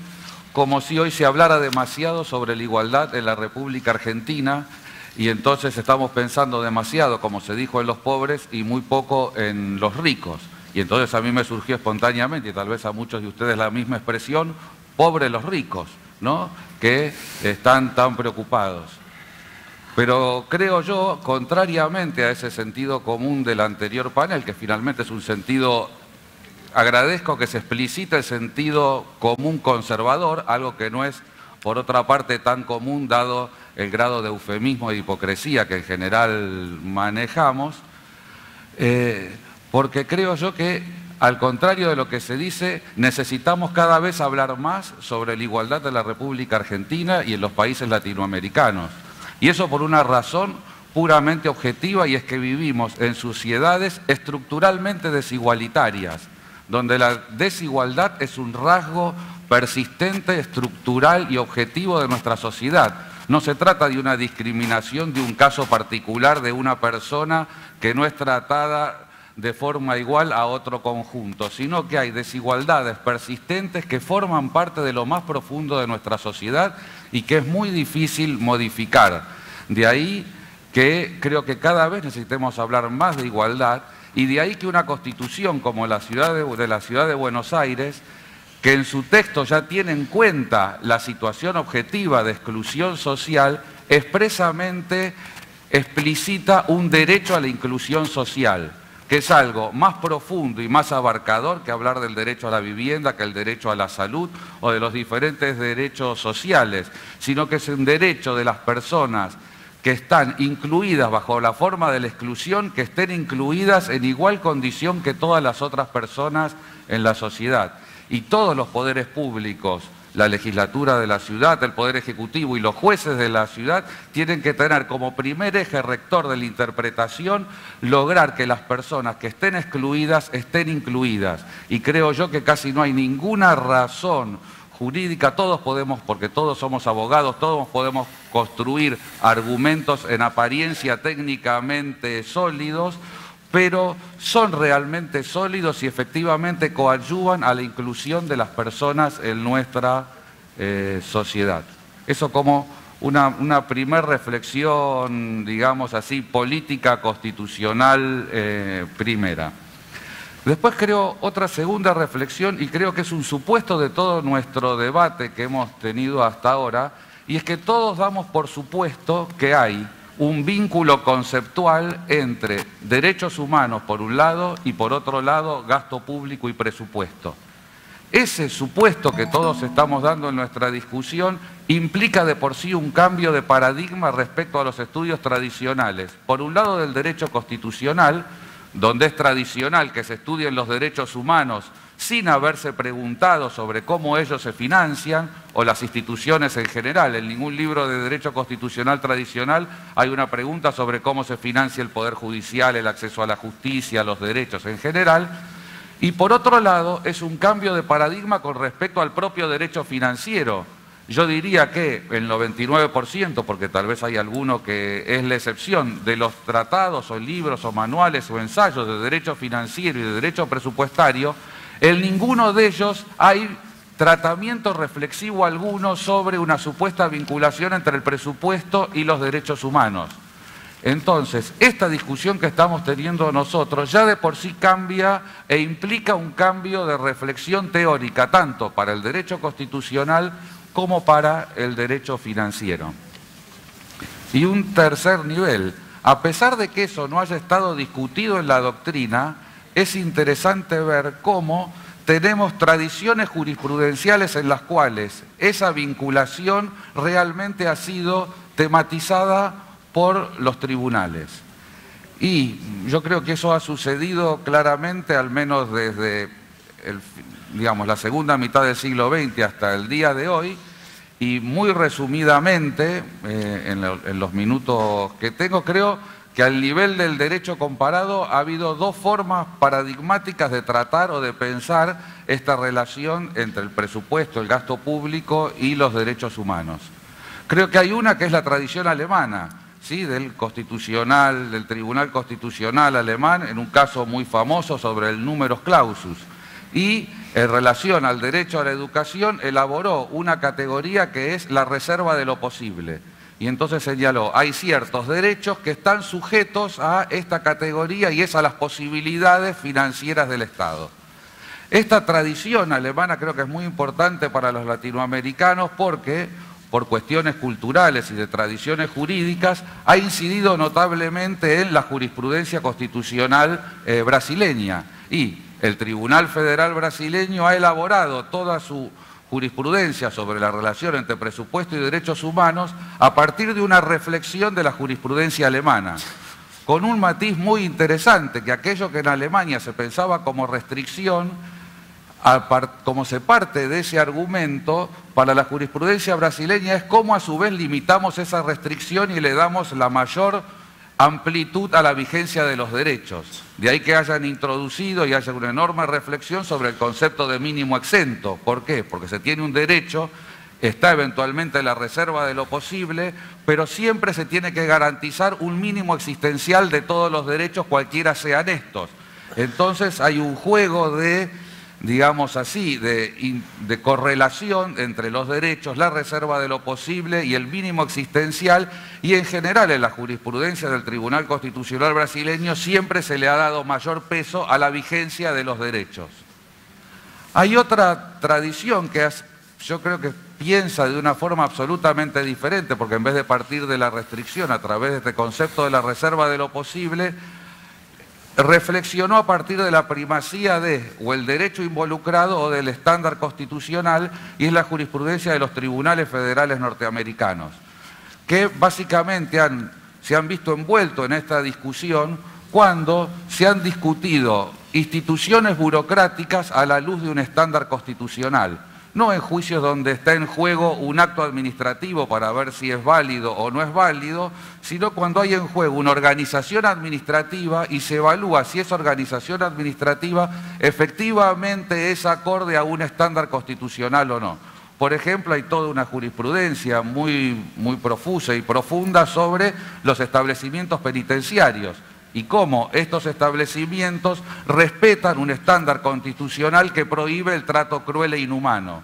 como si hoy se hablara demasiado sobre la igualdad en la República Argentina y entonces estamos pensando demasiado, como se dijo, en los pobres y muy poco en los ricos. Y entonces a mí me surgió espontáneamente, y tal vez a muchos de ustedes la misma expresión, pobres los ricos, ¿no?, que están tan preocupados. Pero creo yo, contrariamente a ese sentido común del anterior panel, que finalmente es un sentido, agradezco que se explicite el sentido común conservador, algo que no es, por otra parte, tan común dado el grado de eufemismo e hipocresía que en general manejamos, porque creo yo que, al contrario de lo que se dice, necesitamos cada vez hablar más sobre la igualdad de la República Argentina y en los países latinoamericanos. Y eso por una razón puramente objetiva, y es que vivimos en sociedades estructuralmente desigualitarias, donde la desigualdad es un rasgo persistente, estructural y objetivo de nuestra sociedad. No se trata de una discriminación de un caso particular de una persona que no es tratada de forma igual a otro conjunto, sino que hay desigualdades persistentes que forman parte de lo más profundo de nuestra sociedad y que es muy difícil modificar. De ahí que creo que cada vez necesitemos hablar más de igualdad, y de ahí que una constitución como la ciudad de Buenos Aires, que en su texto ya tiene en cuenta la situación objetiva de exclusión social, expresamente explicita un derecho a la inclusión social, que es algo más profundo y más abarcador que hablar del derecho a la vivienda, que el derecho a la salud o de los diferentes derechos sociales, sino que es un derecho de las personas que están incluidas bajo la forma de la exclusión, que estén incluidas en igual condición que todas las otras personas en la sociedad. Y todos los poderes públicos, la legislatura de la ciudad, el Poder Ejecutivo y los jueces de la ciudad tienen que tener como primer eje rector de la interpretación lograr que las personas que estén excluidas estén incluidas. Y creo yo que casi no hay ninguna razón jurídica, todos podemos, porque todos somos abogados, todos podemos construir argumentos en apariencia técnicamente sólidos, pero son realmente sólidos y efectivamente coadyuvan a la inclusión de las personas en nuestra sociedad. Eso como una primer reflexión, digamos así, política constitucional primera. Después creo otra segunda reflexión, y creo que es un supuesto de todo nuestro debate que hemos tenido hasta ahora, y es que todos damos por supuesto que hay un vínculo conceptual entre derechos humanos por un lado y por otro lado gasto público y presupuesto. Ese supuesto que todos estamos dando en nuestra discusión implica de por sí un cambio de paradigma respecto a los estudios tradicionales. Por un lado del derecho constitucional, donde es tradicional que se estudien los derechos humanos sin haberse preguntado sobre cómo ellos se financian, o las instituciones en general. En ningún libro de derecho constitucional tradicional hay una pregunta sobre cómo se financia el Poder Judicial, el acceso a la justicia, los derechos en general. Y por otro lado, es un cambio de paradigma con respecto al propio derecho financiero. Yo diría que el 99%, porque tal vez hay alguno que es la excepción, de los tratados o libros o manuales o ensayos de derecho financiero y de derecho presupuestario, en ninguno de ellos hay tratamiento reflexivo alguno sobre una supuesta vinculación entre el presupuesto y los derechos humanos. Entonces, esta discusión que estamos teniendo nosotros ya de por sí cambia e implica un cambio de reflexión teórica, tanto para el derecho constitucional como para el derecho financiero. Y un tercer nivel, a pesar de que eso no haya estado discutido en la doctrina, es interesante ver cómo tenemos tradiciones jurisprudenciales en las cuales esa vinculación realmente ha sido tematizada por los tribunales. Y yo creo que eso ha sucedido claramente, al menos desde la segunda mitad del siglo XX hasta el día de hoy, Y muy resumidamente, en los minutos que tengo, creo que al nivel del derecho comparado ha habido dos formas paradigmáticas de tratar o de pensar esta relación entre el presupuesto, el gasto público y los derechos humanos. Creo que hay una que es la tradición alemana, ¿sí? Del Tribunal Constitucional alemán, en un caso muy famoso sobre el numerus clausus. Y en relación al derecho a la educación elaboró una categoría que es la reserva de lo posible. Y entonces señaló, hay ciertos derechos que están sujetos a esta categoría y es a las posibilidades financieras del Estado. Esta tradición alemana creo que es muy importante para los latinoamericanos porque, por cuestiones culturales y de tradiciones jurídicas, ha incidido notablemente en la jurisprudencia constitucional brasileña. Y el Tribunal Federal brasileño ha elaborado toda su jurisprudencia sobre la relación entre presupuesto y derechos humanos a partir de una reflexión de la jurisprudencia alemana, con un matiz muy interesante, que aquello que en Alemania se pensaba como restricción, como se parte de ese argumento, para la jurisprudencia brasileña es cómo a su vez limitamos esa restricción y le damos la mayor amplitud a la vigencia de los derechos. De ahí que hayan introducido y haya una enorme reflexión sobre el concepto de mínimo exento. ¿Por qué? Porque se tiene un derecho, está eventualmente la reserva de lo posible, pero siempre se tiene que garantizar un mínimo existencial de todos los derechos, cualquiera sean estos. Entonces hay un juego de, digamos así, de correlación entre los derechos, la reserva de lo posible y el mínimo existencial, y en general en la jurisprudencia del Tribunal Constitucional brasileño siempre se le ha dado mayor peso a la vigencia de los derechos. Hay otra tradición que yo creo que piensa de una forma absolutamente diferente, porque en vez de partir de la restricción a través de este concepto de la reserva de lo posible, reflexionó a partir de la primacía de o el derecho involucrado o del estándar constitucional, y es la jurisprudencia de los tribunales federales norteamericanos, que básicamente se han visto envueltos en esta discusión cuando se han discutido instituciones burocráticas a la luz de un estándar constitucional. No en juicios donde está en juego un acto administrativo para ver si es válido o no es válido, sino cuando hay en juego una organización administrativa y se evalúa si esa organización administrativa efectivamente es acorde a un estándar constitucional o no. Por ejemplo, hay toda una jurisprudencia muy profusa y profunda sobre los establecimientos penitenciarios y cómo estos establecimientos respetan un estándar constitucional que prohíbe el trato cruel e inhumano.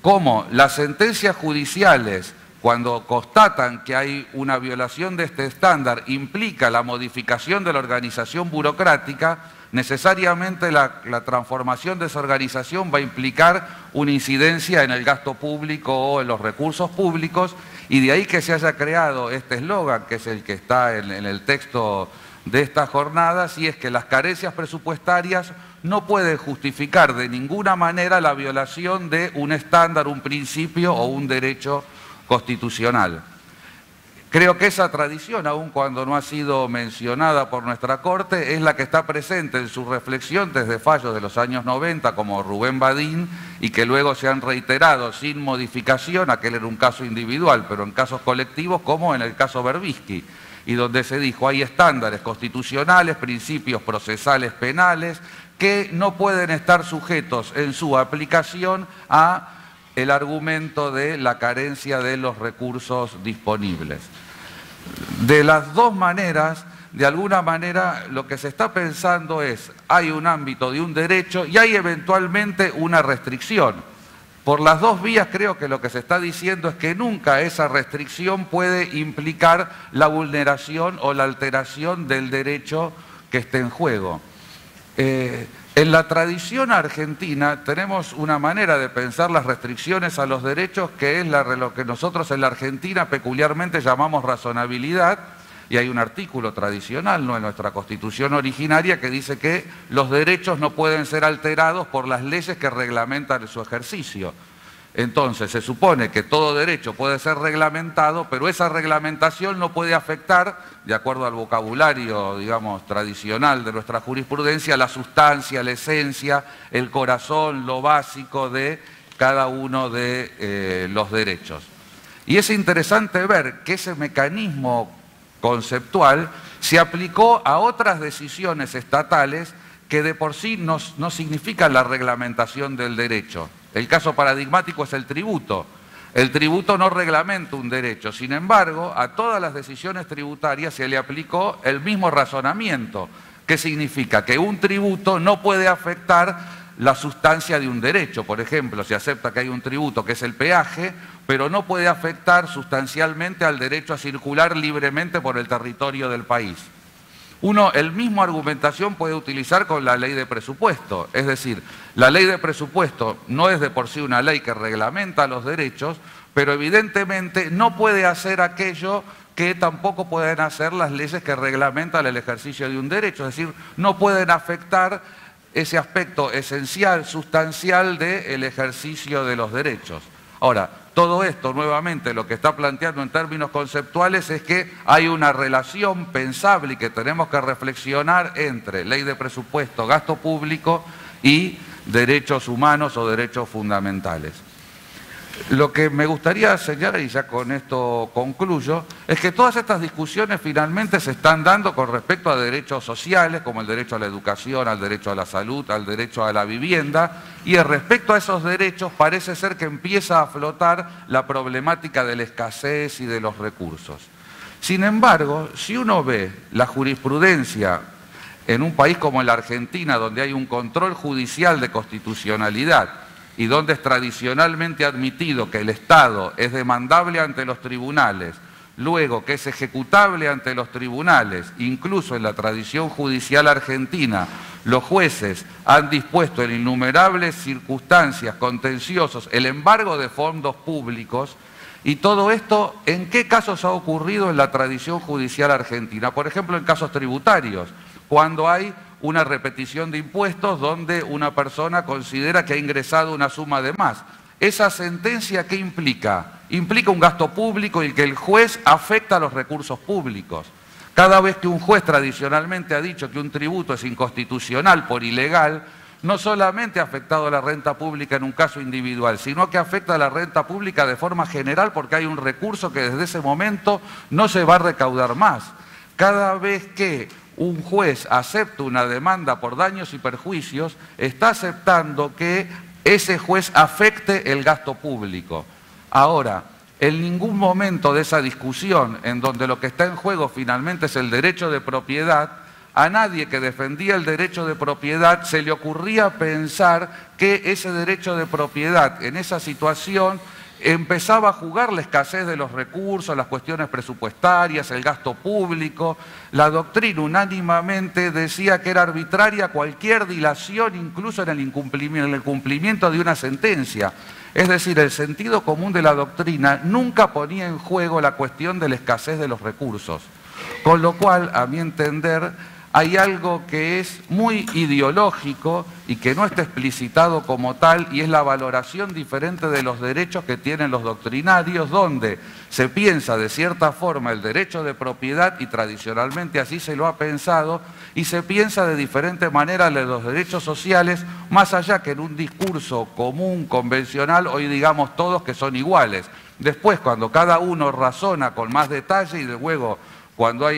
Cómo las sentencias judiciales, cuando constatan que hay una violación de este estándar, implica la modificación de la organización burocrática, necesariamente la transformación de esa organización va a implicar una incidencia en el gasto público o en los recursos públicos, y de ahí que se haya creado este eslogan, que es el que está en el texto de esta jornada, y es que las carencias presupuestarias no pueden justificar de ninguna manera la violación de un estándar, un principio o un derecho constitucional. Creo que esa tradición, aun cuando no ha sido mencionada por nuestra Corte, es la que está presente en su reflexión desde fallos de los años 90, como Rubén Badín, y que luego se han reiterado sin modificación, aquel era un caso individual, pero en casos colectivos, como en el caso Berbisky, y donde se dijo hay estándares constitucionales, principios procesales penales, que no pueden estar sujetos en su aplicación a el argumento de la carencia de los recursos disponibles. De las dos maneras, de alguna manera, lo que se está pensando es, hay un ámbito de un derecho y hay eventualmente una restricción. Por las dos vías creo que lo que se está diciendo es que nunca esa restricción puede implicar la vulneración o la alteración del derecho que esté en juego. En la tradición argentina tenemos una manera de pensar las restricciones a los derechos que es lo que nosotros en la Argentina peculiarmente llamamos razonabilidad, y hay un artículo tradicional, ¿no?, en nuestra Constitución originaria que dice que los derechos no pueden ser alterados por las leyes que reglamentan su ejercicio. Entonces se supone que todo derecho puede ser reglamentado, pero esa reglamentación no puede afectar, de acuerdo al vocabulario, digamos, tradicional de nuestra jurisprudencia, la sustancia, la esencia, el corazón, lo básico de cada uno de los derechos. Y es interesante ver que ese mecanismo conceptual se aplicó a otras decisiones estatales que de por sí no significan la reglamentación del derecho. El caso paradigmático es el tributo. El tributo no reglamenta un derecho, sin embargo, a todas las decisiones tributarias se le aplicó el mismo razonamiento. ¿Qué significa? Que un tributo no puede afectar la sustancia de un derecho. Por ejemplo, se acepta que hay un tributo que es el peaje, pero no puede afectar sustancialmente al derecho a circular libremente por el territorio del país. El mismo argumentación puede utilizar con la ley de presupuesto. Es decir, la ley de presupuesto no es de por sí una ley que reglamenta los derechos, pero evidentemente no puede hacer aquello que tampoco pueden hacer las leyes que reglamentan el ejercicio de un derecho. Es decir, no pueden afectar ese aspecto esencial, sustancial del ejercicio de los derechos. Ahora, todo esto, nuevamente, lo que está planteando en términos conceptuales es que hay una relación pensable y que tenemos que reflexionar entre ley de presupuesto, gasto público y derechos humanos o derechos fundamentales. Lo que me gustaría señalar, y ya con esto concluyo, es que todas estas discusiones finalmente se están dando con respecto a derechos sociales, como el derecho a la educación, al derecho a la salud, al derecho a la vivienda, y respecto a esos derechos parece ser que empieza a flotar la problemática de la escasez y de los recursos. Sin embargo, si uno ve la jurisprudencia en un país como la Argentina, donde hay un control judicial de constitucionalidad, y donde es tradicionalmente admitido que el Estado es demandable ante los tribunales, luego que es ejecutable ante los tribunales, incluso en la tradición judicial argentina, los jueces han dispuesto en innumerables circunstancias contenciosos el embargo de fondos públicos, y todo esto, ¿en qué casos ha ocurrido en la tradición judicial argentina? Por ejemplo, en casos tributarios, cuando hay una repetición de impuestos donde una persona considera que ha ingresado una suma de más. ¿Esa sentencia qué implica? Implica un gasto público y que el juez afecta a los recursos públicos. Cada vez que un juez tradicionalmente ha dicho que un tributo es inconstitucional por ilegal, no solamente ha afectado a la renta pública en un caso individual, sino que afecta a la renta pública de forma general porque hay un recurso que desde ese momento no se va a recaudar más. Cada vez que un juez acepta una demanda por daños y perjuicios, está aceptando que ese juez afecte el gasto público. Ahora, en ningún momento de esa discusión, en donde lo que está en juego finalmente es el derecho de propiedad, a nadie que defendía el derecho de propiedad se le ocurría pensar que ese derecho de propiedad en esa situación empezaba a jugar la escasez de los recursos, las cuestiones presupuestarias, el gasto público. La doctrina unánimemente decía que era arbitraria cualquier dilación, incluso en el cumplimiento de una sentencia. Es decir, el sentido común de la doctrina nunca ponía en juego la cuestión de la escasez de los recursos. Con lo cual, a mi entender, hay algo que es muy ideológico y que no está explicitado como tal, y es la valoración diferente de los derechos que tienen los doctrinarios, donde se piensa de cierta forma el derecho de propiedad, y tradicionalmente así se lo ha pensado, y se piensa de diferente manera los derechos sociales, más allá que en un discurso común, convencional, hoy digamos todos que son iguales. Después, cuando cada uno razona con más detalle y luego cuando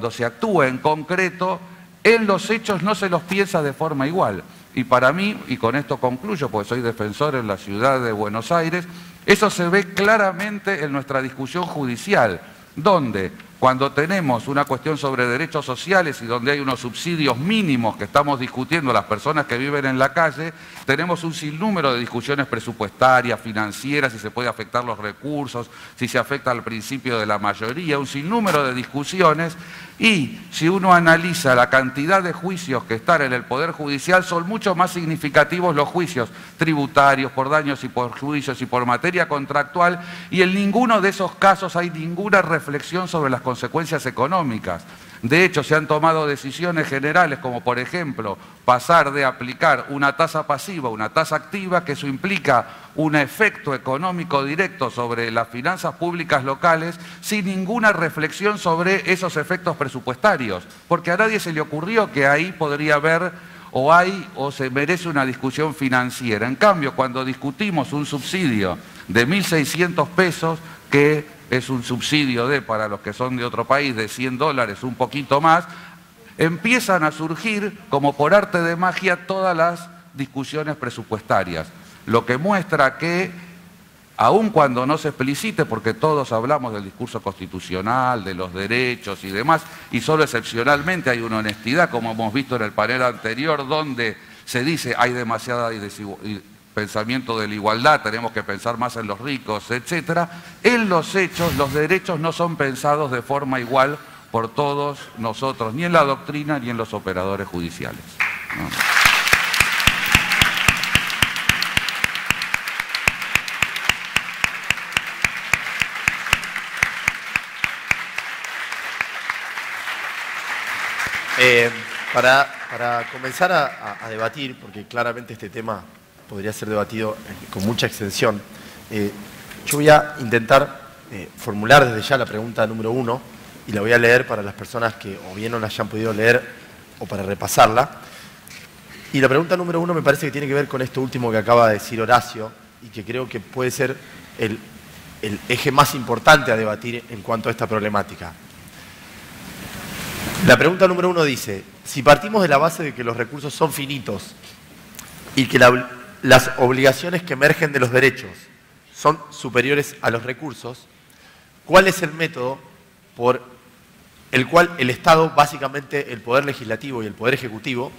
se actúa en concreto, en los hechos no se los piensa de forma igual. Y para mí, y con esto concluyo, porque soy defensor en la ciudad de Buenos Aires, eso se ve claramente en nuestra discusión judicial, donde cuando tenemos una cuestión sobre derechos sociales y donde hay unos subsidios mínimos que estamos discutiendo las personas que viven en la calle, tenemos un sinnúmero de discusiones presupuestarias, financieras, si se puede afectar los recursos, si se afecta al principio de la mayoría, un sinnúmero de discusiones, y si uno analiza la cantidad de juicios que están en el Poder Judicial, son mucho más significativos los juicios tributarios, por daños y por juicios y por materia contractual, y en ninguno de esos casos hay ninguna reflexión sobre las consecuencias económicas. De hecho, se han tomado decisiones generales, como por ejemplo, pasar de aplicar una tasa pasiva a una tasa activa, que eso implica un efecto económico directo sobre las finanzas públicas locales, sin ninguna reflexión sobre esos efectos presupuestarios, porque a nadie se le ocurrió que ahí podría haber o se merece una discusión financiera. En cambio, cuando discutimos un subsidio de 1.600 pesos, que es un subsidio para los que son de otro país, de $100, un poquito más, empiezan a surgir, como por arte de magia, todas las discusiones presupuestarias. Lo que muestra que, aun cuando no se explicite, porque todos hablamos del discurso constitucional, de los derechos y demás, y solo excepcionalmente hay una honestidad, como hemos visto en el panel anterior, donde se dice hay demasiada pensamiento de la igualdad, tenemos que pensar más en los ricos, etc. En los hechos, los derechos no son pensados de forma igual por todos nosotros, ni en la doctrina ni en los operadores judiciales, ¿no? Para comenzar a debatir, porque claramente este tema podría ser debatido con mucha extensión, yo voy a intentar formular desde ya la pregunta número 1 y la voy a leer para las personas que o bien no la hayan podido leer o para repasarla. Y la pregunta número 1 me parece que tiene que ver con esto último que acaba de decir Horacio y que creo que puede ser el eje más importante a debatir en cuanto a esta problemática. La pregunta número 1 dice, si partimos de la base de que los recursos son finitos y que las obligaciones que emergen de los derechos son superiores a los recursos, ¿cuál es el método por el cual el Estado, básicamente el Poder Legislativo y el Poder Ejecutivo,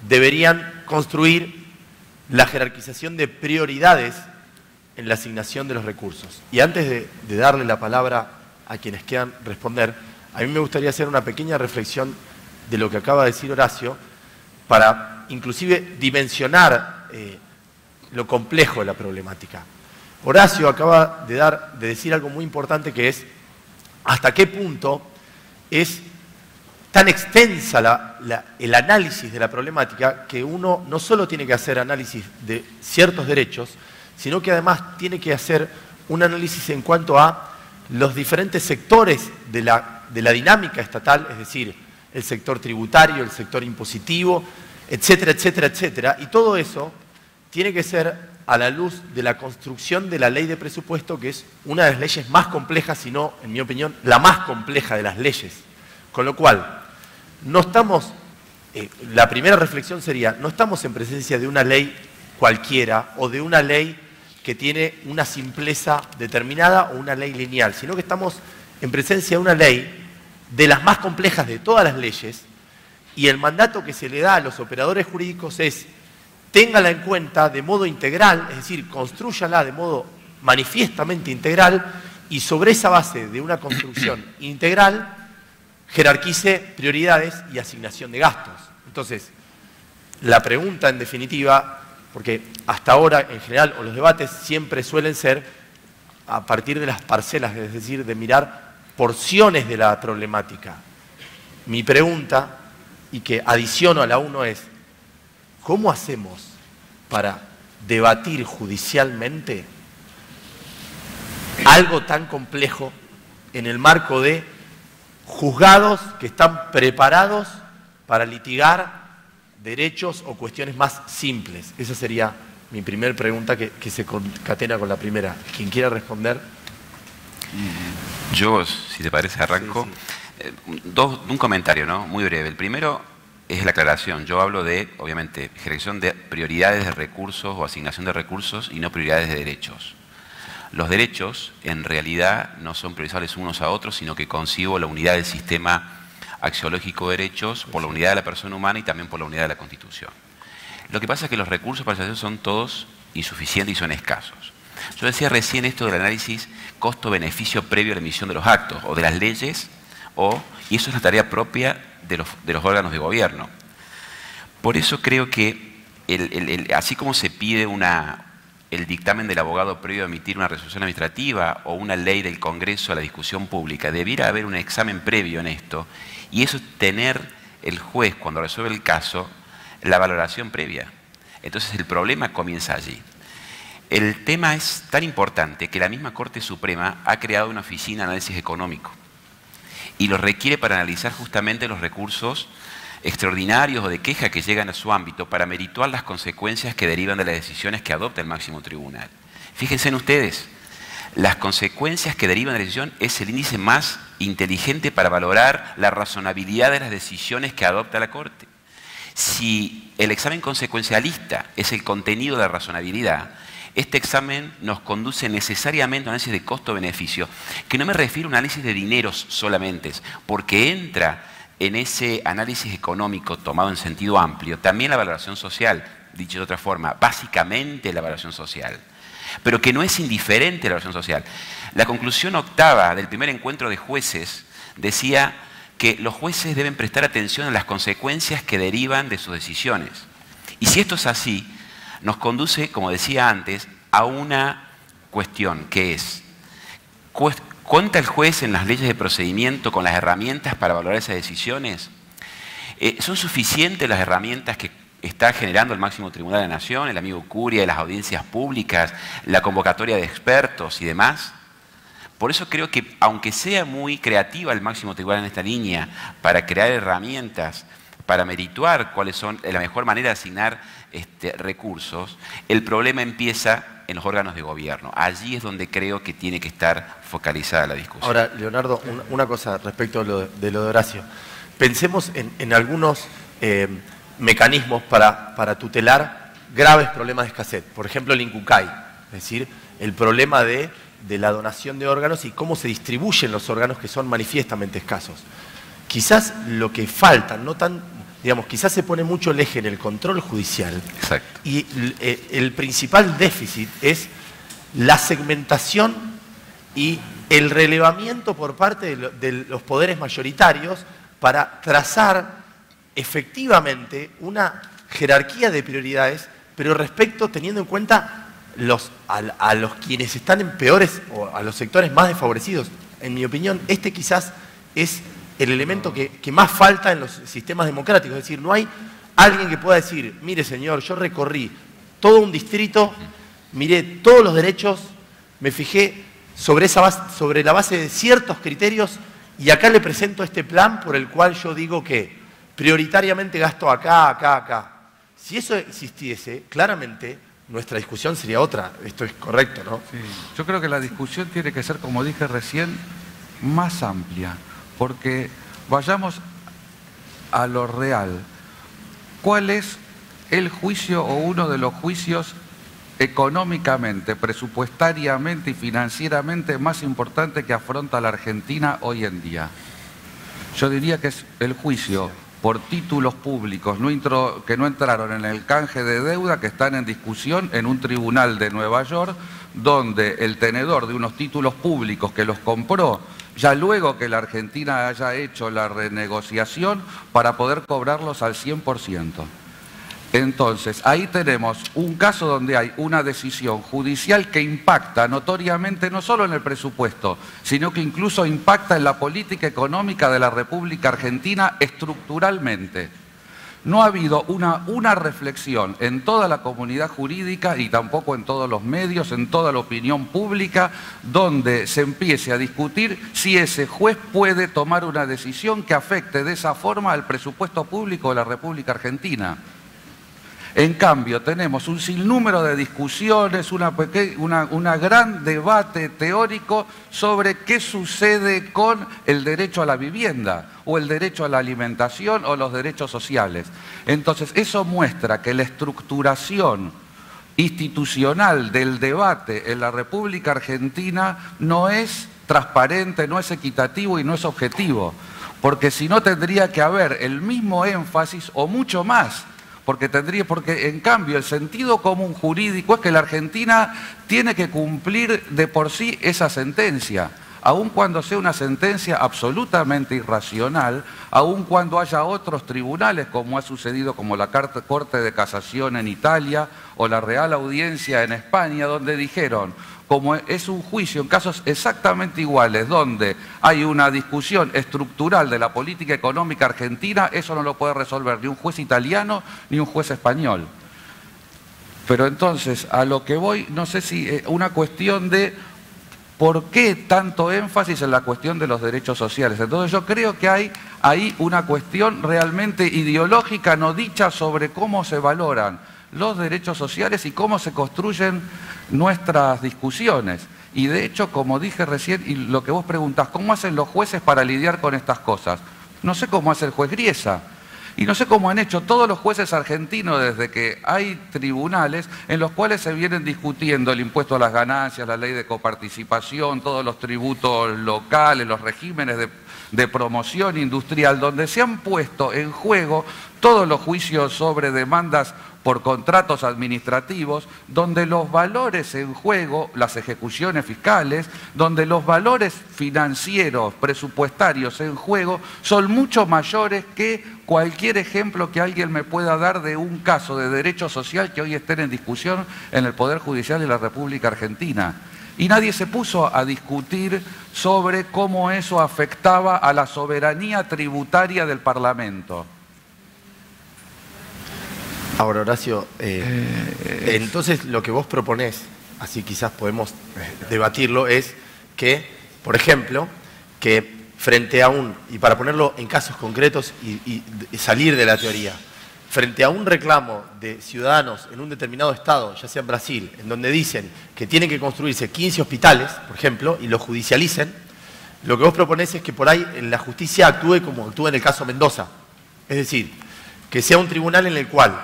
deberían construir la jerarquización de prioridades en la asignación de los recursos? Y antes de darle la palabra a quienes quieran responder, a mí me gustaría hacer una pequeña reflexión de lo que acaba de decir Horacio para inclusive dimensionar lo complejo de la problemática. Horacio acaba de decir algo muy importante, que es hasta qué punto es tan extensa el análisis de la problemática que uno no solo tiene que hacer análisis de ciertos derechos, sino que además tiene que hacer un análisis en cuanto a los diferentes sectores de la dinámica estatal, es decir, el sector tributario, el sector impositivo, etcétera, etcétera, etcétera. Y todo eso tiene que ser a la luz de la construcción de la ley de presupuesto, que es una de las leyes más complejas, si no, en mi opinión, la más compleja de las leyes. Con lo cual, no estamos, la primera reflexión sería, no estamos en presencia de una ley cualquiera o de una ley que tiene una simpleza determinada o una ley lineal, sino que estamos en presencia de una ley de las más complejas de todas las leyes, y el mandato que se le da a los operadores jurídicos es téngala en cuenta de modo integral, es decir, constrúyala de modo manifiestamente integral, y sobre esa base de una construcción integral jerarquice prioridades y asignación de gastos. Entonces, la pregunta en definitiva, porque hasta ahora en general o los debates siempre suelen ser a partir de las parcelas, es decir, de mirar porciones de la problemática. Mi pregunta, y que adiciono a la 1, es ¿cómo hacemos para debatir judicialmente algo tan complejo en el marco de juzgados que están preparados para litigar derechos o cuestiones más simples? Esa sería mi primera pregunta, que se concatena con la primera. Quien quiera responder. Yo, si te parece, arranco. Sí, sí. Un comentario, ¿no? Muy breve. El primero es la aclaración. Yo hablo de, obviamente, jerarquización de prioridades de recursos o asignación de recursos y no prioridades de derechos. Los derechos, en realidad, no son priorizables unos a otros, sino que concibo la unidad del sistema axiológico de derechos por la unidad de la persona humana y también por la unidad de la Constitución. Lo que pasa es que los recursos para la administración son todos insuficientes y son escasos. Yo decía recién esto del análisis costo-beneficio previo a la emisión de los actos o de las leyes, y eso es una tarea propia de los órganos de gobierno. Por eso creo que, así como se pide el dictamen del abogado previo a emitir una resolución administrativa o una ley del Congreso a la discusión pública, debiera haber un examen previo en esto, y eso es tener el juez, cuando resuelve el caso, la valoración previa. Entonces el problema comienza allí. El tema es tan importante que la misma Corte Suprema ha creado una oficina de análisis económico y lo requiere para analizar justamente los recursos extraordinarios o de queja que llegan a su ámbito para merituar las consecuencias que derivan de las decisiones que adopta el máximo tribunal. Fíjense en ustedes, las consecuencias que derivan de la decisión es el índice más inteligente para valorar la razonabilidad de las decisiones que adopta la Corte. Si el examen consecuencialista es el contenido de la razonabilidad, este examen nos conduce necesariamente a un análisis de costo-beneficio, que no me refiero a un análisis de dineros solamente, porque entra en ese análisis económico tomado en sentido amplio también la valoración social, dicho de otra forma, básicamente la valoración social, pero que no es indiferente la valoración social. La conclusión octava del primer encuentro de jueces decía que los jueces deben prestar atención a las consecuencias que derivan de sus decisiones. Y si esto es así, nos conduce, como decía antes, a una cuestión que es, ¿cuenta el juez en las leyes de procedimiento con las herramientas para valorar esas decisiones? ¿Son suficientes las herramientas que está generando el máximo tribunal de la Nación, el amigo Curia, las audiencias públicas, la convocatoria de expertos y demás? Por eso creo que, aunque sea muy creativa el máximo tribunal en esta línea para crear herramientas, para merituar cuáles son la mejor manera de asignar recursos, el problema empieza en los órganos de gobierno. Allí es donde creo que tiene que estar focalizada la discusión. Ahora, Leonardo, una cosa respecto a lo de Horacio. Pensemos en algunos mecanismos para tutelar graves problemas de escasez. Por ejemplo, el INCUCAI, es decir, el problema de la donación de órganos y cómo se distribuyen los órganos que son manifiestamente escasos. Quizás lo que falta, no tan, digamos, quizás se pone mucho el eje en el control judicial. Exacto. Y el principal déficit es la segmentación y el relevamiento por parte de los poderes mayoritarios para trazar efectivamente una jerarquía de prioridades, pero teniendo en cuenta a los quienes están en peores o a los sectores más desfavorecidos. En mi opinión, quizás es el elemento que más falta en los sistemas democráticos. Es decir, no hay alguien que pueda decir, mire señor, yo recorrí todo un distrito, miré todos los derechos, me fijé sobre la base de ciertos criterios y acá le presento este plan por el cual yo digo que prioritariamente gasto acá, acá, acá. Si eso existiese, claramente nuestra discusión sería otra. Esto es correcto, ¿no? Sí. Yo creo que la discusión tiene que ser, como dije recién, más amplia, porque vayamos a lo real. ¿Cuál es el juicio o uno de los juicios económicamente, presupuestariamente y financieramente más importante que afronta la Argentina hoy en día? Yo diría que es el juicio por títulos públicos que no entraron en el canje de deuda, que están en discusión en un tribunal de Nueva York, donde el tenedor de unos títulos públicos que los compró, ya luego que la Argentina haya hecho la renegociación para poder cobrarlos al 100%. Entonces, ahí tenemos un caso donde hay una decisión judicial que impacta notoriamente no solo en el presupuesto, sino que incluso impacta en la política económica de la República Argentina estructuralmente. No ha habido una reflexión en toda la comunidad jurídica y tampoco en todos los medios, en toda la opinión pública, donde se empiece a discutir si ese juez puede tomar una decisión que afecte de esa forma al presupuesto público de la República Argentina. En cambio, tenemos un sinnúmero de discusiones, una gran debate teórico sobre qué sucede con el derecho a la vivienda o el derecho a la alimentación o los derechos sociales. Entonces, eso muestra que la estructuración institucional del debate en la República Argentina no es transparente, no es equitativo y no es objetivo, porque si no tendría que haber el mismo énfasis o mucho más. Porque en cambio el sentido común jurídico es que la Argentina tiene que cumplir de por sí esa sentencia, aun cuando sea una sentencia absolutamente irracional, aun cuando haya otros tribunales, como ha sucedido como la Corte de Casación en Italia o la Real Audiencia en España, donde dijeron, como es un juicio en casos exactamente iguales, donde hay una discusión estructural de la política económica argentina, eso no lo puede resolver ni un juez italiano ni un juez español. Pero entonces, a lo que voy, no sé si una cuestión de ¿por qué tanto énfasis en la cuestión de los derechos sociales? Entonces yo creo que hay ahí una cuestión realmente ideológica no dicha sobre cómo se valoran los derechos sociales y cómo se construyen nuestras discusiones. Y de hecho, como dije recién, y lo que vos preguntás, ¿cómo hacen los jueces para lidiar con estas cosas? No sé cómo hace el juez Griesa. Y no sé cómo han hecho todos los jueces argentinos desde que hay tribunales en los cuales se vienen discutiendo el impuesto a las ganancias, la ley de coparticipación, todos los tributos locales, los regímenes de promoción industrial, donde se han puesto en juego todos los juicios sobre demandas por contratos administrativos, donde los valores en juego, las ejecuciones fiscales, donde los valores financieros, presupuestarios en juego, son mucho mayores que cualquier ejemplo que alguien me pueda dar de un caso de derecho social que hoy estén en discusión en el Poder Judicial de la República Argentina. Y nadie se puso a discutir sobre cómo eso afectaba a la soberanía tributaria del Parlamento. Ahora, Horacio, entonces lo que vos proponés, así quizás podemos debatirlo, es que, por ejemplo, que frente a y para ponerlo en casos concretos y salir de la teoría, frente a un reclamo de ciudadanos en un determinado estado, ya sea en Brasil, en donde dicen que tienen que construirse 15 hospitales, por ejemplo, y los judicialicen, lo que vos proponés es que por ahí la justicia actúe como actúa en el caso Mendoza. Es decir, que sea un tribunal en el cual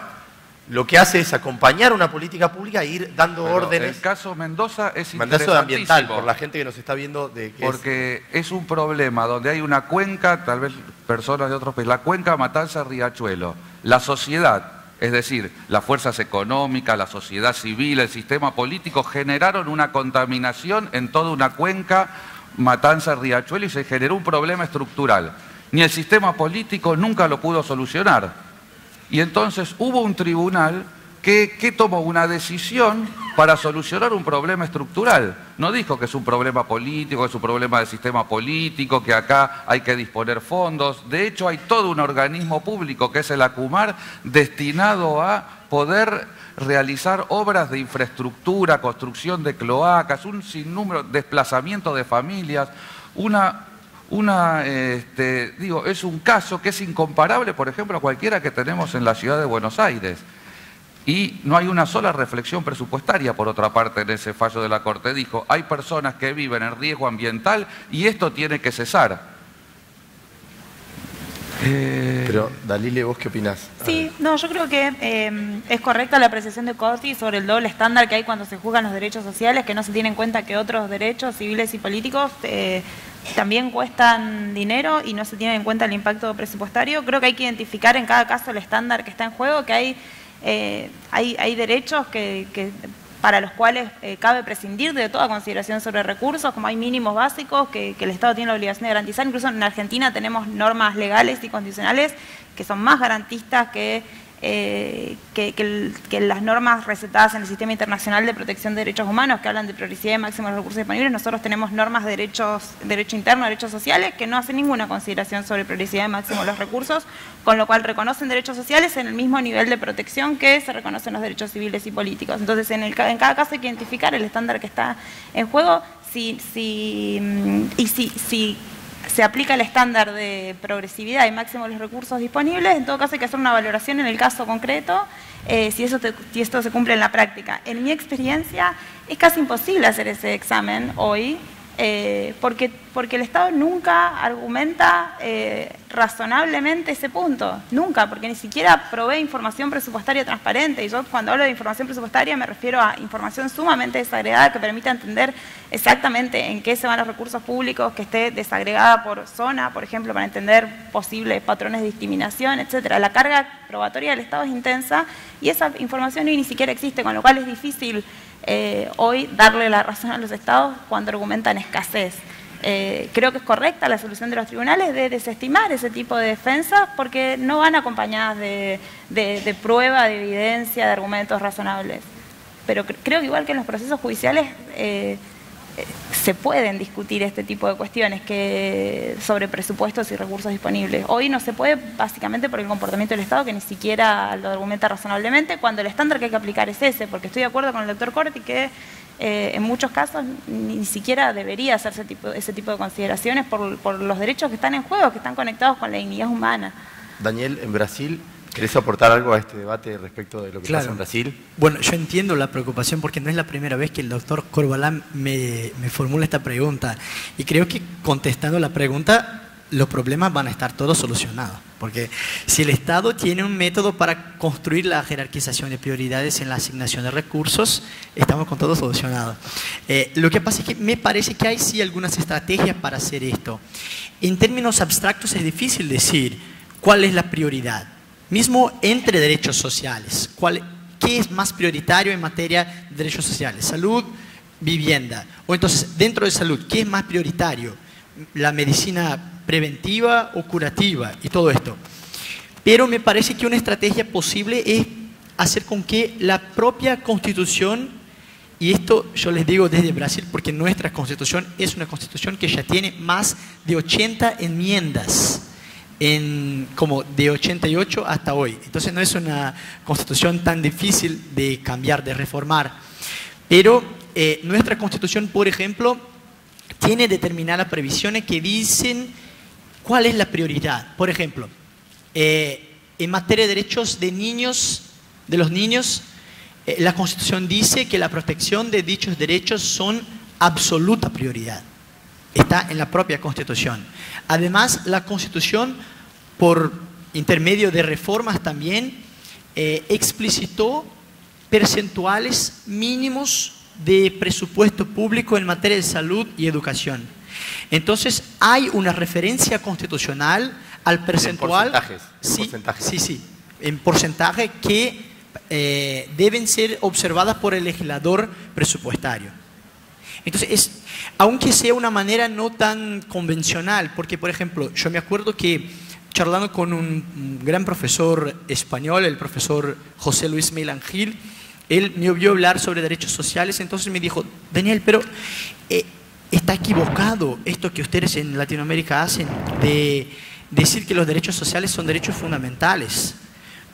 lo que hace es acompañar una política pública e ir dando órdenes. El caso Mendoza es interesantísimo. Ambiental, por la gente que nos está viendo. Porque es un problema donde hay una cuenca, tal vez personas de otros países, la cuenca Matanza-Riachuelo. La sociedad, es decir, las fuerzas económicas, la sociedad civil, el sistema político, generaron una contaminación en toda una cuenca Matanza-Riachuelo y se generó un problema estructural. Ni el sistema político nunca lo pudo solucionar. Y entonces hubo un tribunal que tomó una decisión para solucionar un problema estructural. No dijo que es un problema político, que es un problema del sistema político, que acá hay que disponer fondos. De hecho, hay todo un organismo público, que es el ACUMAR, destinado a poder realizar obras de infraestructura, construcción de cloacas, un sinnúmero, desplazamiento de familias, es un caso que es incomparable, por ejemplo, a cualquiera que tenemos en la ciudad de Buenos Aires. Y no hay una sola reflexión presupuestaria, por otra parte, en ese fallo de la Corte. Dijo, hay personas que viven en riesgo ambiental y esto tiene que cesar. Pero, Dalile, ¿vos qué opinás? Sí, no, yo creo que es correcta la apreciación de Corti sobre el doble estándar que hay cuando se juzgan los derechos sociales, que no se tiene en cuenta que otros derechos civiles y políticos también cuestan dinero y no se tiene en cuenta el impacto presupuestario. Creo que hay que identificar en cada caso el estándar que está en juego, que hay derechos para los cuales cabe prescindir de toda consideración sobre recursos, como hay mínimos básicos que el Estado tiene la obligación de garantizar. Incluso en Argentina tenemos normas legales y constitucionales que son más garantistas que las normas recetadas en el Sistema Internacional de Protección de Derechos Humanos, que hablan de prioridad y máximo de los recursos disponibles. Nosotros tenemos normas de derecho interno, derechos sociales, que no hacen ninguna consideración sobre prioridad y máximo de los recursos, con lo cual reconocen derechos sociales en el mismo nivel de protección que se reconocen los derechos civiles y políticos. Entonces, en cada caso hay que identificar el estándar que está en juego, si se aplica el estándar de progresividad y máximo de los recursos disponibles. En todo caso hay que hacer una valoración en el caso concreto, si esto se cumple en la práctica. En mi experiencia es casi imposible hacer ese examen hoy, porque el Estado nunca argumenta razonablemente ese punto, nunca, porque ni siquiera provee información presupuestaria transparente. Y yo cuando hablo de información presupuestaria me refiero a información sumamente desagregada que permita entender exactamente en qué se van los recursos públicos, que esté desagregada por zona, por ejemplo, para entender posibles patrones de discriminación, etcétera. La carga probatoria del Estado es intensa y esa información hoy ni siquiera existe, con lo cual es difícil hoy darle la razón a los estados cuando argumentan escasez. Creo que es correcta la solución de los tribunales de desestimar ese tipo de defensas porque no van acompañadas de prueba, de evidencia, de argumentos razonables. Pero creo que igual que en los procesos judiciales se pueden discutir este tipo de cuestiones sobre presupuestos y recursos disponibles. Hoy no se puede básicamente por el comportamiento del Estado, que ni siquiera lo argumenta razonablemente, cuando el estándar que hay que aplicar es ese, porque estoy de acuerdo con el doctor Corti que En muchos casos ni siquiera debería hacerse ese tipo de consideraciones por los derechos que están en juego, que están conectados con la dignidad humana. Daniel, en Brasil, ¿querés aportar algo a este debate respecto de lo que pasa en Brasil? Bueno, yo entiendo la preocupación porque no es la primera vez que el doctor Corbalán me formula esta pregunta. Y creo que contestando la pregunta, los problemas van a estar todos solucionados. Porque si el Estado tiene un método para construir la jerarquización de prioridades en la asignación de recursos, estamos con todo solucionado. Lo que pasa es que me parece que hay sí algunas estrategias para hacer esto. En términos abstractos es difícil decir cuál es la prioridad. Mismo entre derechos sociales, ¿qué es más prioritario en materia de derechos sociales? Salud, vivienda. O entonces, dentro de salud, ¿qué es más prioritario? La medicina preventiva o curativa y todo esto. Pero me parece que una estrategia posible es hacer con que la propia Constitución, y esto yo les digo desde Brasil porque nuestra Constitución es una Constitución que ya tiene más de 80 enmiendas, como de 88 hasta hoy. Entonces no es una Constitución tan difícil de cambiar, de reformar. Pero nuestra Constitución, por ejemplo, tiene determinadas previsiones que dicen cuál es la prioridad. Por ejemplo, en materia de derechos de los niños, la Constitución dice que la protección de dichos derechos son absoluta prioridad. Está en la propia Constitución. Además, la Constitución, por intermedio de reformas también, explicitó percentuales mínimos de presupuesto público en materia de salud y educación. Entonces, hay una referencia constitucional al percentual. En porcentaje que deben ser observadas por el legislador presupuestario. Entonces, aunque sea una manera no tan convencional, porque, por ejemplo, yo me acuerdo que charlando con un gran profesor español, el profesor José Luis Meilán Gil, él me oyó hablar sobre derechos sociales, entonces me dijo, Daniel, pero está equivocado esto que ustedes en Latinoamérica hacen de decir que los derechos sociales son derechos fundamentales,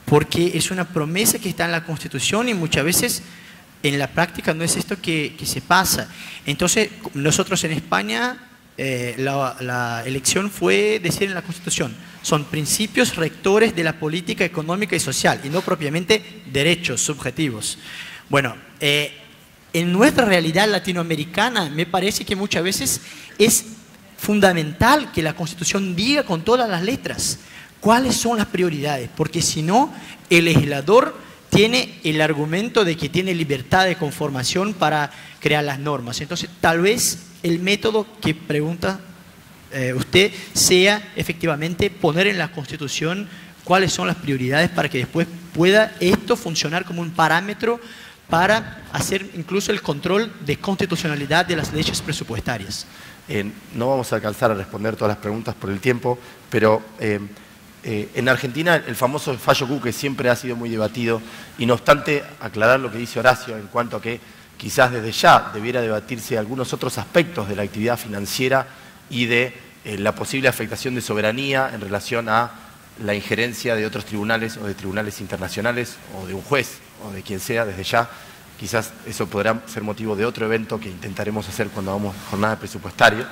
porque es una promesa que está en la Constitución y muchas veces en la práctica no es esto que se pasa. Entonces, nosotros en España, la elección fue decir en la Constitución, son principios rectores de la política económica y social, y no propiamente derechos subjetivos. Bueno, en nuestra realidad latinoamericana, me parece que muchas veces es fundamental que la Constitución diga con todas las letras cuáles son las prioridades, porque si no, el legislador tiene el argumento de que tiene libertad de conformación para crear las normas. Entonces, tal vez el método que pregunta usted sea efectivamente poner en la Constitución cuáles son las prioridades para que después pueda esto funcionar como un parámetro para hacer incluso el control de constitucionalidad de las leyes presupuestarias. No vamos a alcanzar a responder todas las preguntas por el tiempo, pero en Argentina el famoso fallo Q, que siempre ha sido muy debatido, y no obstante aclarar lo que dice Horacio en cuanto a que quizás desde ya debiera debatirse algunos otros aspectos de la actividad financiera y de la posible afectación de soberanía en relación a la injerencia de otros tribunales o de tribunales internacionales o de un juez o de quien sea desde ya. Quizás eso podrá ser motivo de otro evento que intentaremos hacer cuando hagamos jornada presupuestaria.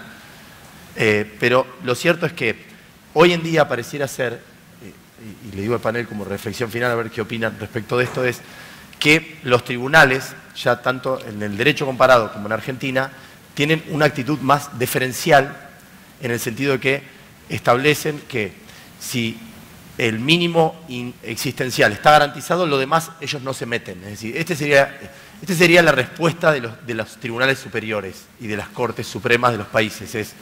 Pero lo cierto es que hoy en día pareciera ser, y le digo al panel como reflexión final a ver qué opinan respecto de esto, es que los tribunales, ya tanto en el derecho comparado como en Argentina, tienen una actitud más diferencial en el sentido de que establecen que si el mínimo existencial está garantizado, lo demás ellos no se meten. Es decir, este sería la respuesta de los tribunales superiores y de las cortes supremas de los países. Es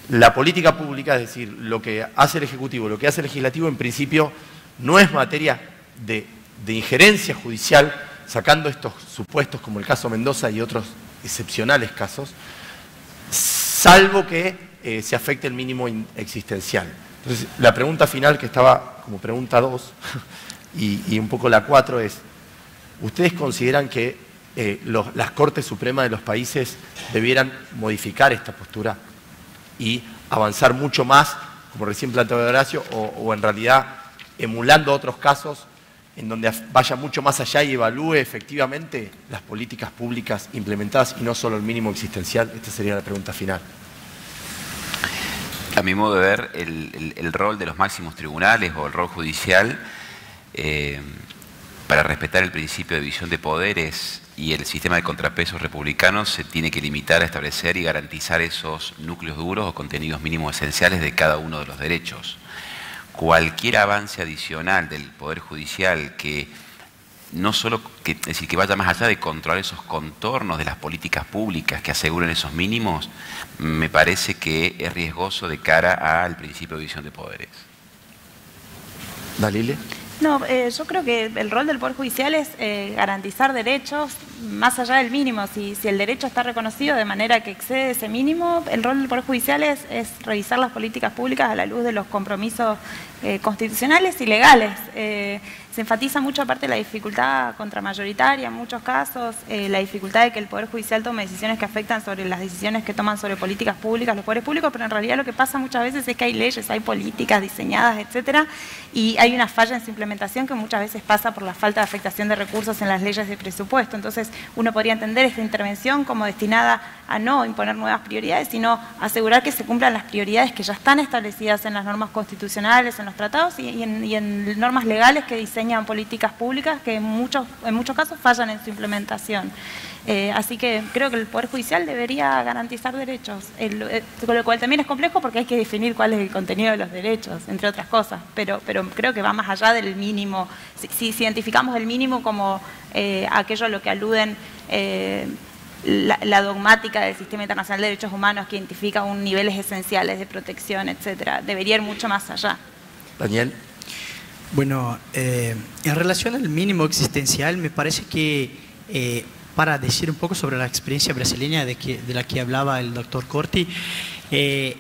la política pública, es decir, lo que hace el Ejecutivo, lo que hace el Legislativo, en principio no es materia de injerencia judicial, sacando estos supuestos como el caso Mendoza y otros excepcionales casos, salvo que se afecte el mínimo existencial. Entonces, la pregunta final, que estaba como pregunta 2 y un poco la 4, es: ¿ustedes consideran que las Cortes Supremas de los países debieran modificar esta postura y avanzar mucho más, como recién planteaba Horacio, o en realidad, emulando otros casos, en donde vaya mucho más allá y evalúe efectivamente las políticas públicas implementadas y no solo el mínimo existencial? Esta sería la pregunta final. A mi modo de ver, el rol de los máximos tribunales o el rol judicial para respetar el principio de división de poderes y el sistema de contrapesos republicanos se tiene que limitar a establecer y garantizar esos núcleos duros o contenidos mínimos esenciales de cada uno de los derechos. Cualquier avance adicional del Poder Judicial que no solo, es decir, que vaya más allá de controlar esos contornos de las políticas públicas que aseguren esos mínimos, me parece que es riesgoso de cara al principio de división de poderes. Dalile. No, yo creo que el rol del Poder Judicial es garantizar derechos más allá del mínimo. Si el derecho está reconocido de manera que excede ese mínimo, el rol del Poder Judicial es revisar las políticas públicas a la luz de los compromisos constitucionales y legales. Se enfatiza mucho, aparte, la dificultad contramayoritaria en muchos casos, la dificultad de que el Poder Judicial tome decisiones que afectan sobre las decisiones que toman sobre políticas públicas los poderes públicos, pero en realidad lo que pasa muchas veces es que hay leyes, hay políticas diseñadas, etcétera, y hay una falla en su implementación que muchas veces pasa por la falta de afectación de recursos en las leyes de presupuesto. Entonces, uno podría entender esta intervención como destinada a no imponer nuevas prioridades, sino asegurar que se cumplan las prioridades que ya están establecidas en las normas constitucionales, en los tratados y en normas legales que diseñan políticas públicas que en muchos casos fallan en su implementación. Así que creo que el Poder Judicial debería garantizar derechos, con lo cual también es complejo porque hay que definir cuál es el contenido de los derechos, entre otras cosas, pero creo que va más allá del mínimo. Si identificamos el mínimo como aquello a lo que aluden la dogmática del Sistema Internacional de Derechos Humanos, que identifica niveles esenciales de protección, etcétera, debería ir mucho más allá. Daniel. Bueno, en relación al mínimo existencial, me parece que, para decir un poco sobre la experiencia brasileña de la que hablaba el doctor Corti, es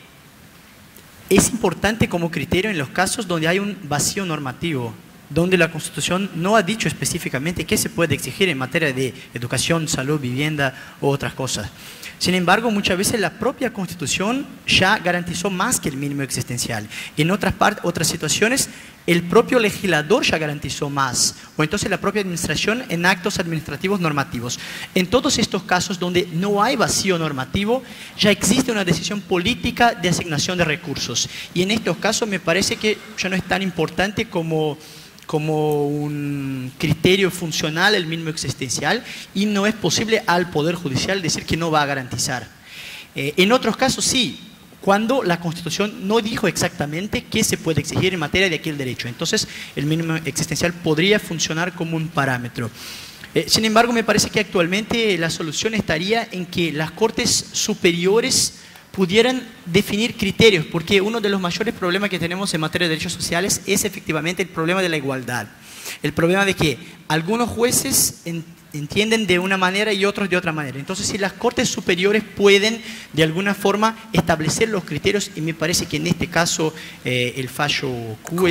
importante como criterio en los casos donde hay un vacío normativo, donde la Constitución no ha dicho específicamente qué se puede exigir en materia de educación, salud, vivienda u otras cosas. Sin embargo, muchas veces la propia Constitución ya garantizó más que el mínimo existencial. En otras situaciones, el propio legislador ya garantizó más, o entonces la propia administración en actos administrativos normativos. En todos estos casos donde no hay vacío normativo, ya existe una decisión política de asignación de recursos. Y en estos casos me parece que ya no es tan importante como un criterio funcional el mínimo existencial, y no es posible al Poder Judicial decir que no va a garantizar. En otros casos sí, cuando la Constitución no dijo exactamente qué se puede exigir en materia de aquel derecho. Entonces el mínimo existencial podría funcionar como un parámetro. Sin embargo, me parece que actualmente la solución estaría en que las Cortes Superiores pudieran definir criterios, porque uno de los mayores problemas que tenemos en materia de derechos sociales es efectivamente el problema de la igualdad. El problema de que algunos jueces entienden de una manera y otros de otra manera. Entonces, si las Cortes Superiores pueden de alguna forma establecer los criterios, y me parece que en este caso el fallo Q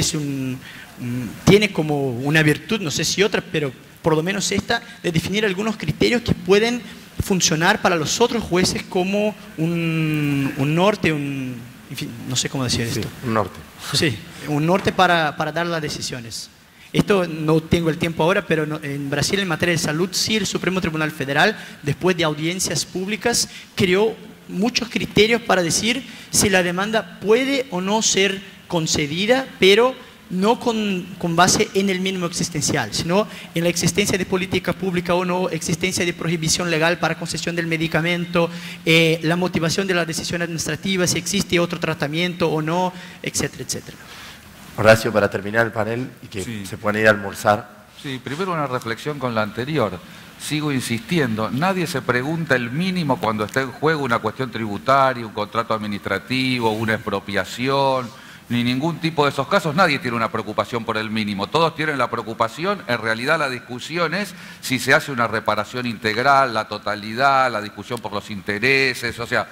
tiene como una virtud, no sé si otra, pero por lo menos esta, de definir algunos criterios que pueden funcionar para los otros jueces como un norte, en fin, no sé cómo decir esto. Un norte. Sí, un norte para dar las decisiones. Esto no tengo el tiempo ahora, pero en Brasil, en materia de salud, sí, el Supremo Tribunal Federal, después de audiencias públicas, creó muchos criterios para decir si la demanda puede o no ser concedida, pero no con base en el mínimo existencial, sino en la existencia de política pública o no, existencia de prohibición legal para concesión del medicamento, la motivación de la decisión administrativa, si existe otro tratamiento o no, etcétera, etcétera. Horacio, para terminar el panel y que Sí. se puedan ir a almorzar. Sí, primero una reflexión con la anterior. Sigo insistiendo, nadie se pregunta el mínimo cuando está en juego una cuestión tributaria, un contrato administrativo, una expropiación, ni ningún tipo de esos casos. Nadie tiene una preocupación por el mínimo. Todos tienen la preocupación, en realidad la discusión es si se hace una reparación integral, la totalidad, la discusión por los intereses, o sea,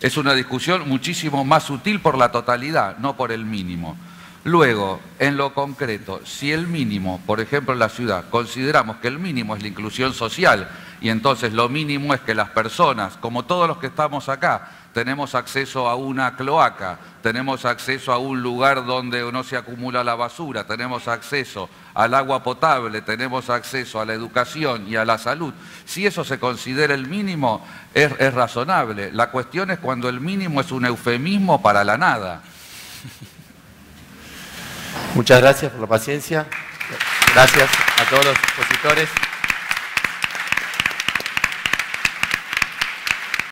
es una discusión muchísimo más sutil por la totalidad, no por el mínimo. Luego, en lo concreto, si el mínimo, por ejemplo en la ciudad, consideramos que el mínimo es la inclusión social y entonces lo mínimo es que las personas, como todos los que estamos acá, tenemos acceso a una cloaca, tenemos acceso a un lugar donde no se acumula la basura, tenemos acceso al agua potable, tenemos acceso a la educación y a la salud. Si eso se considera el mínimo, es razonable. La cuestión es cuando el mínimo es un eufemismo para la nada. Muchas gracias por la paciencia. Gracias a todos los expositores.